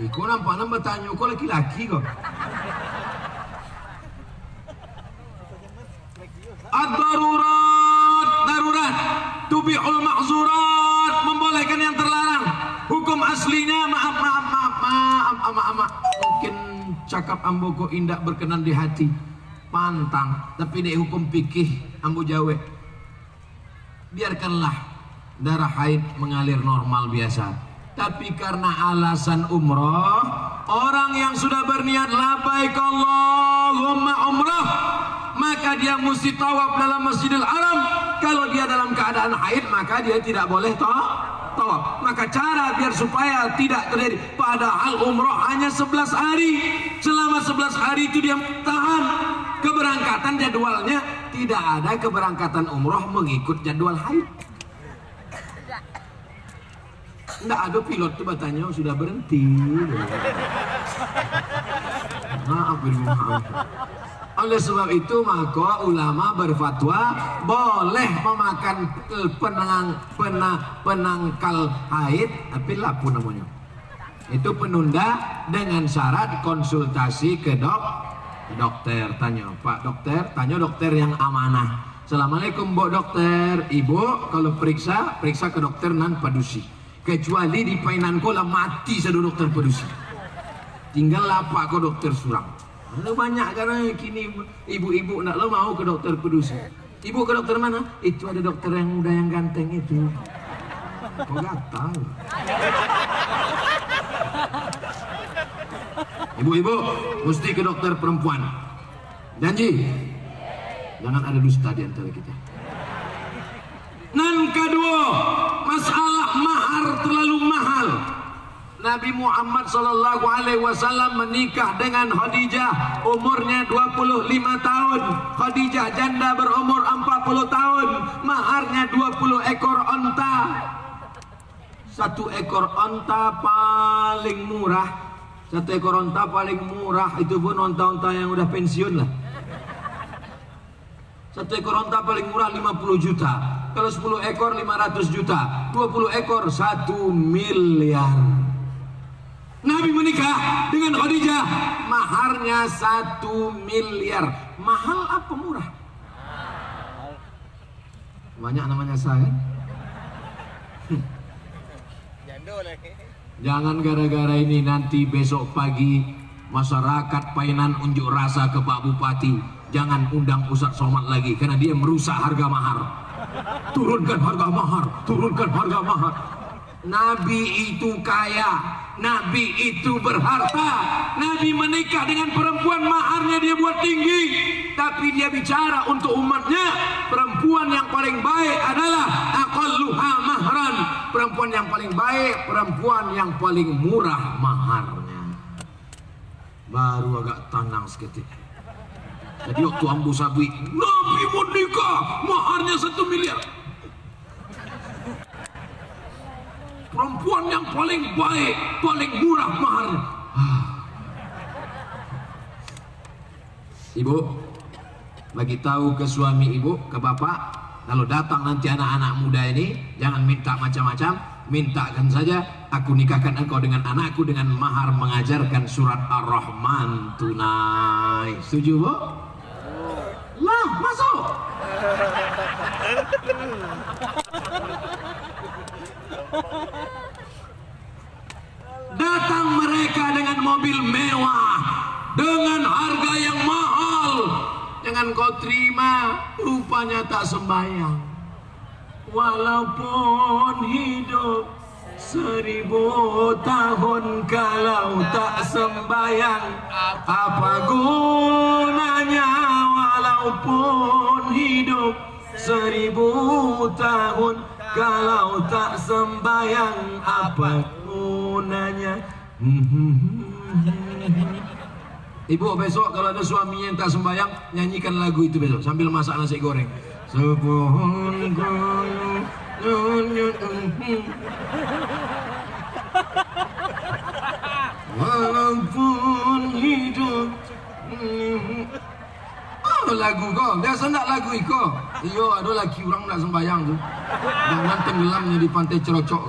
Kau nampak bertanya kau laki-laki kok. Ad-darurat, darurat, tubihul ma'zurat, membolehkan yang terlarang. Hukum aslinya maaf. Mungkin cakap ambo kok indak berkenan di hati, pantang. Tapi di hukum fikih ambo jawe, biarkanlah darah haid mengalir normal biasa. Tapi karena alasan umroh, orang yang sudah berniat labbaik Allahumma umrah, maka dia mesti tawaf dalam Masjidil Haram. Kalau dia dalam keadaan haid, maka dia tidak boleh tawaf. Maka cara biar supaya tidak terjadi, padahal umroh hanya 11 hari. Selama 11 hari itu dia tahan keberangkatan jadwalnya. Tidak ada keberangkatan umroh mengikut jadwal haid. Nggak ada pilot tuh batanya sudah berhenti. Maaf. Oleh sebab itu maka ulama berfatwa boleh memakan penangkal haid, tapi lapu namanya. Itu penunda dengan syarat konsultasi ke dokter. Tanya Pak dokter, tanya dokter yang amanah. Assalamualaikum Bu dokter, Ibu kalau periksa ke dokter nan padusi. Kecuali di painanku lah mati satu dokter padusi. Tinggal apa kau dokter surang. Banyak karena kini ibu-ibu nak lo mau ke dokter padusi. Ibu ke dokter mana? Itu ada dokter yang muda yang ganteng itu. Kau gatal. Ibu-ibu mesti ke dokter perempuan. Janji. Jangan ada dusta di antara kita. Nan kedua, masalah mahar terlalu mahal. Nabi Muhammad SAW menikah dengan Khadijah, umurnya 25 tahun. Khadijah janda berumur 40 tahun. Maharnya 20 ekor onta. 1 ekor onta paling murah. 1 ekor onta paling murah itu pun onta-onta yang udah pensiun lah. 1 ekor onta paling murah 50 juta. Kalau 10 ekor 500 juta. 20 ekor 1 miliar. Nabi menikah dengan Khadijah, maharnya 1 miliar. Mahal apa murah? Banyak namanya saya. Jangan gara-gara ini nanti besok pagi masyarakat Painan unjuk rasa ke Pak Bupati, jangan undang Ustadz Somad lagi karena dia merusak harga mahar. Turunkan harga mahar, turunkan harga mahar. Nabi itu kaya, Nabi itu berharta. Nabi menikah dengan perempuan, maharnya dia buat tinggi, tapi dia bicara untuk umatnya. Perempuan yang paling baik adalah aqalluha mahran. Perempuan yang paling baik, perempuan yang paling murah maharnya. Baru agak tenang seketika. Jadi waktu Ambu Sabi, Nabi menikah, maharnya 1 miliar. Perempuan yang paling baik, paling murah maharnya. Ibu, bagi tahu ke suami ibu, ke bapak, kalau datang nanti anak-anak muda ini, jangan minta macam-macam, mintakan saja, aku nikahkan engkau dengan anakku dengan mahar mengajarkan surat Ar-Rahman tunai. Setuju, Bu? Lah, masuk. Datang mereka dengan mobil mewah, dengan harga yang mahal. Jangan kau terima, rupanya tak sembahyang. Walaupun hidup 1000 tahun, kalau tak sembahyang, apa gunanya? Walaupun hidup 1000 tahun, kalau tak sembahyang, apa gunanya? Ibu, besok kalau ada suaminya yang tak sembahyang, nyanyikan lagu itu besok sambil masak nasi goreng. Sepohon kayu, walaupun hidup. Oh, lagu kau, biasa nak lagu kau. Iyo, ada laki orang nak sembahyang tu. Jangan tenggelamnya di pantai Cerocok.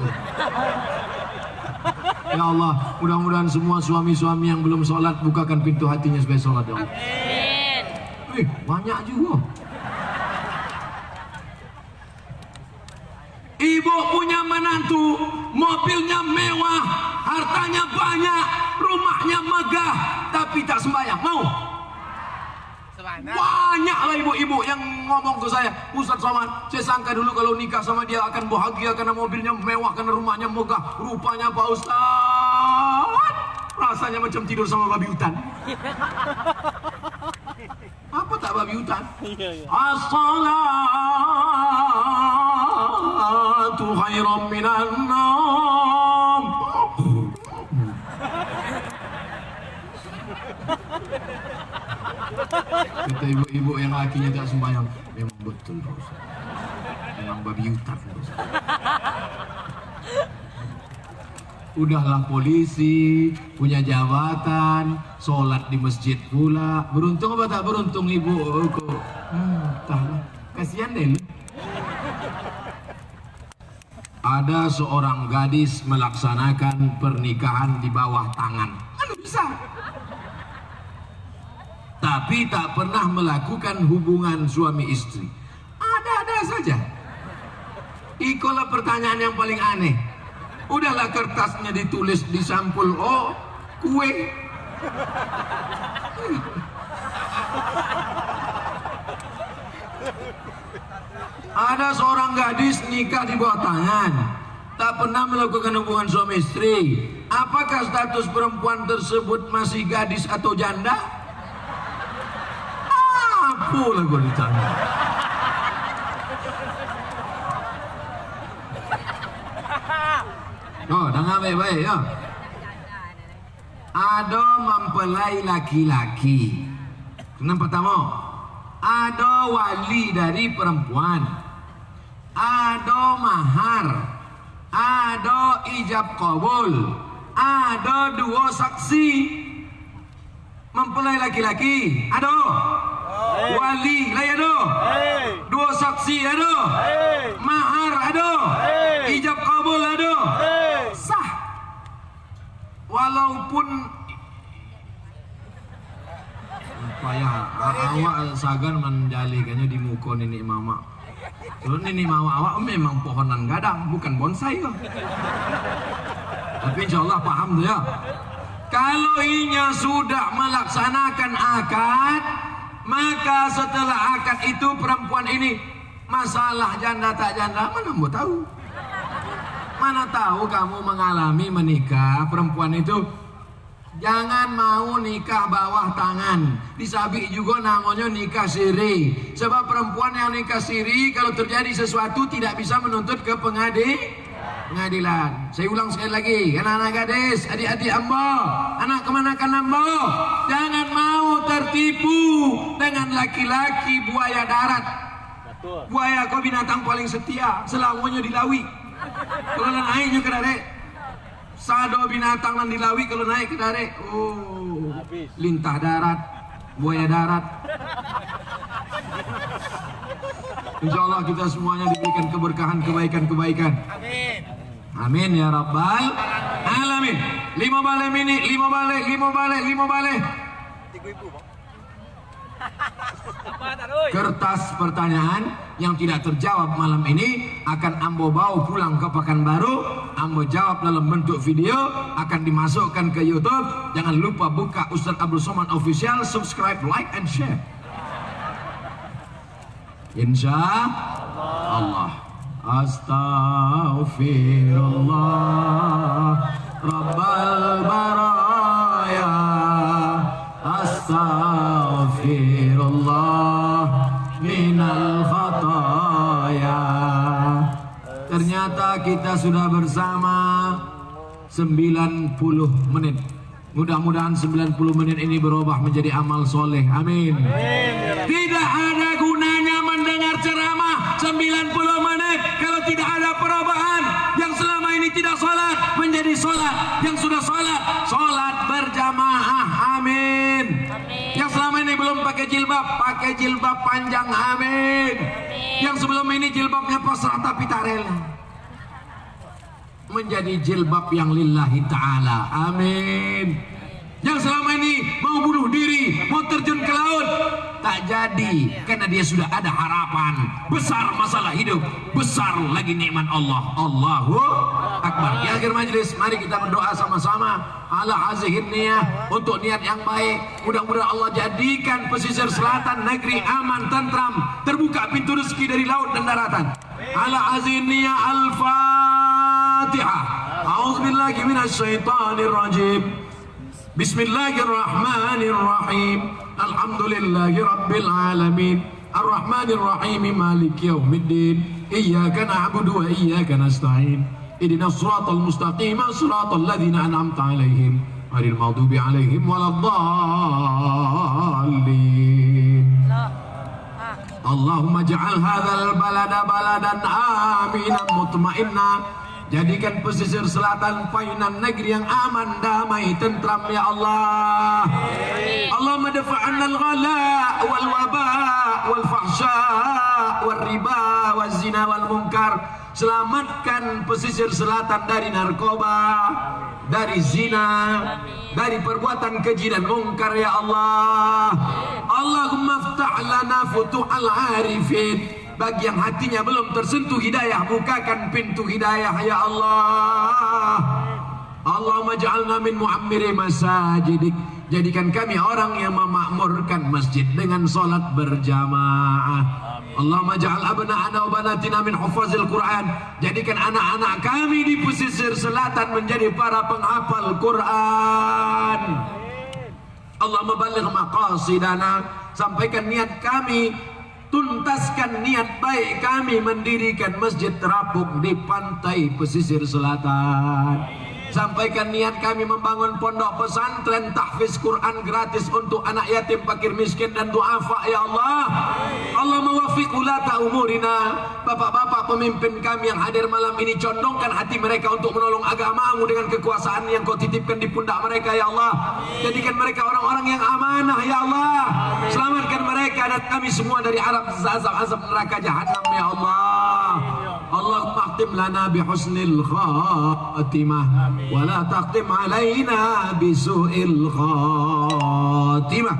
Ya Allah, mudah-mudahan semua suami-suami yang belum sholat bukakan pintu hatinya supaya sholat, ya Allah. Amin. Banyak juga. Ibu punya menantu, mobilnya mewah, hartanya banyak, rumahnya megah, tapi tak sembahyang. Mau? Banyaklah ibu-ibu yang ngomong ke saya, Ustadz Somad, saya sangka dulu kalau nikah sama dia akan bahagia karena mobilnya mewah, karena rumahnya megah. Rupanya Pak Ustadz, rasanya macam tidur sama babi hutan. Apa tak babi hutan? As-salatu khairum minan naum. Kata ibu-ibu yang lakinya tak sembahyang, memang betul, Pak Ustaz. Memang babi hutan, Pak Ustaz. Udahlah polisi, punya jabatan, sholat di masjid pula. Beruntung apa tak beruntung ibu? Kasihan deh. Ada seorang gadis melaksanakan pernikahan di bawah tangan. Mana bisa? Tapi tak pernah melakukan hubungan suami istri. Ada-ada saja. Ikolah pertanyaan yang paling aneh. Udahlah kertasnya ditulis di sampul, oh kue. Ada seorang gadis nikah di bawah tangan, tak pernah melakukan hubungan suami istri. Apakah status perempuan tersebut masih gadis atau janda? Apalah gue ditanya. Oh, dengar baik-baik ya. Ada mempelai laki-laki. Kenapa pertama? Ada wali dari perempuan. Ada mahar. Ada ijab kabul. Ada 2 saksi. Mempelai laki-laki. Ada. wali lah ada, dua saksi ada, mahar ada, ijab kabul ada, sah. Walaupun payah awak sagan menjalikannya di muka nenek mama. Kalau nenek mama awak memang pohonan gadang, bukan bonsai kok. Tapi insya Allah paham tuh ya. Kalau inya sudah melaksanakan akad, maka setelah akad itu perempuan ini masalah janda tak janda mana mau tahu? Mana tahu kamu mengalami menikah perempuan itu. Jangan mau nikah bawah tangan. Disabi juga namanya nikah siri. Sebab perempuan yang nikah siri kalau terjadi sesuatu tidak bisa menuntut ke pengadilan. Saya ulang sekali lagi, anak-anak gadis, adik-adik ambo, anak kemanakan ambo, jangan mau tertipu dengan laki-laki buaya darat. Buaya kau binatang paling setia, selamanya dilawi. Kalau naiknya ke darat, sado binatang yang dilawi kalau naik ke darat, oh, lintah darat, buaya darat. Insya Allah kita semuanya diberikan keberkahan, kebaikan-kebaikan. Amin. Amin ya Rabbal Alamin. 5 balik mini, 5 balik. Kertas pertanyaan yang tidak terjawab malam ini akan ambo bawa pulang ke Pekanbaru. Ambo jawab dalam bentuk video, akan dimasukkan ke YouTube. Jangan lupa buka Ustaz Abdul Somad Official, subscribe, like, and share. Insya Allah. Astaghfirullah Rabbal baraya, astaghfirullah minal khataya. Ternyata kita sudah bersama 90 menit. Mudah-mudahan 90 menit ini berubah menjadi amal soleh. Amin. Tidak ada gunanya mendengar ceramah 90 menit kalau tidak ada perubahan. Yang selama ini tidak sholat menjadi sholat, yang sudah sholat berjamaah. Amin. Yang selama ini belum pakai jilbab panjang. Amin. Yang sebelum ini jilbabnya pasrah tapi tak rela, menjadi jilbab yang lillahi ta'ala. Amin. Yang selama ini mau bunuh diri, mau terjun ke laut, tak jadi karena dia sudah ada harapan besar. Masalah hidup besar lagi, nikmat Allah. Allahu Akbar. Di akhir majelis mari kita berdoa sama-sama ala hazihin niyah, untuk niat yang baik. Mudah-mudahan Allah jadikan pesisir selatan negeri aman, tentram, terbuka pintu rezeki dari laut dan daratan. Ala hazihin niyah. Al-Fatihah. A'udzubillahi minasyaitonir rajim. Bismillahirrahmanirrahim. Alhamdulillahi rabbil alamin. Ar-Rahmanir Rahim. Maliki yaumiddin. Iyyaka na'budu wa iyyaka nasta'in. Ihdinas siratal mustaqim, siratal ladzina an'amta 'alaihim ghairil maghdubi 'alaihim waladdallin. Allahumma ja'al hadzal balada baladan aminan mutma'inna. Jadikan pesisir selatan painan negeri yang aman, damai, tentram ya Allah. Allahumma dafa'anna al-ghala wal waba wal fahsya wal riba wal zina wal munkar. Selamatkan pesisir selatan dari narkoba, dari zina, dari perbuatan keji dan mungkar ya Allah. Allahumma ftah lana futuhal arifin. Bagi yang hatinya belum tersentuh hidayah, bukakan pintu hidayah ya Allah. Allahumma ja'alna min mu'ammiri masajidik. Jadikan kami orang yang memakmurkan masjid dengan salat berjamaah. Allahumma ja'al abna'ana wa banatina min hufazil Quran. Jadikan anak-anak kami di pesisir selatan menjadi para penghafal Quran. Allahumma balligh maqasidana. Sampaikan niat kami, tuntaskan niat baik kami mendirikan masjid terapung di pantai pesisir selatan. Sampaikan niat kami membangun pondok pesantren tahfiz Quran gratis untuk anak yatim, fakir miskin dan duafa ya Allah. Allah mewaffiq ulata umurina, bapak-bapak Bapak pemimpin kami yang hadir malam ini, condongkan hati mereka untuk menolong agamamu dengan kekuasaan yang kau titipkan di pundak mereka ya Allah. Jadikan mereka orang-orang yang amanah ya Allah. Selamatkan mereka dan kami semua dari azab neraka jahanam ya Allah. Allahumma akhtim lana bihusnil khatimah wa la taqtim alaina bisu'il khatimah.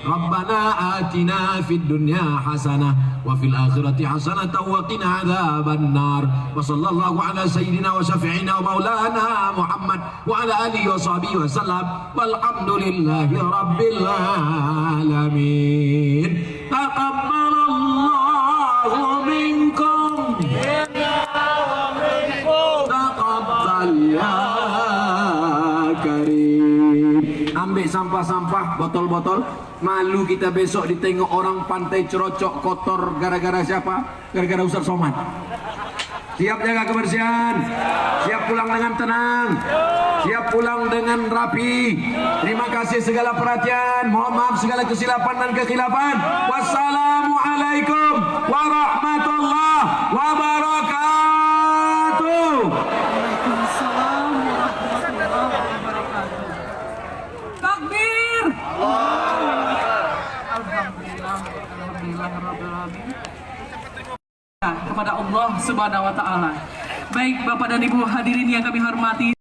Rabbana atina fid dunya hasanah wa fil akhirati hasanah wa qina adzaban nar. Wa sallallahu ala sayyidina wa syafi'ina wa maulana Muhammad wa ala alihi wa sahbihi wa sallam. Walhamdulillahi rabbil alamin. Taqabbalallahu minkum. Taqabbal ya karim. Ambil sampah-sampah, botol-botol. Malu kita besok ditengok orang pantai Cerocok kotor gara-gara siapa? Gara-gara Ustaz Somad. Siap jaga kebersihan, siap pulang dengan tenang, siap pulang dengan rapi. Terima kasih segala perhatian, mohon maaf segala kesilapan dan kekhilafan. Wassalamualaikum warahmatullahi wabarakatuh. Waalaikumsalam warahmatullahi wabarakatuh. Takbir. Alhamdulillah, alhamdulillah rabbil alamin. Kepada Allah Subhanahu wa taala. Baik Bapak dan Ibu hadirin yang kami hormati.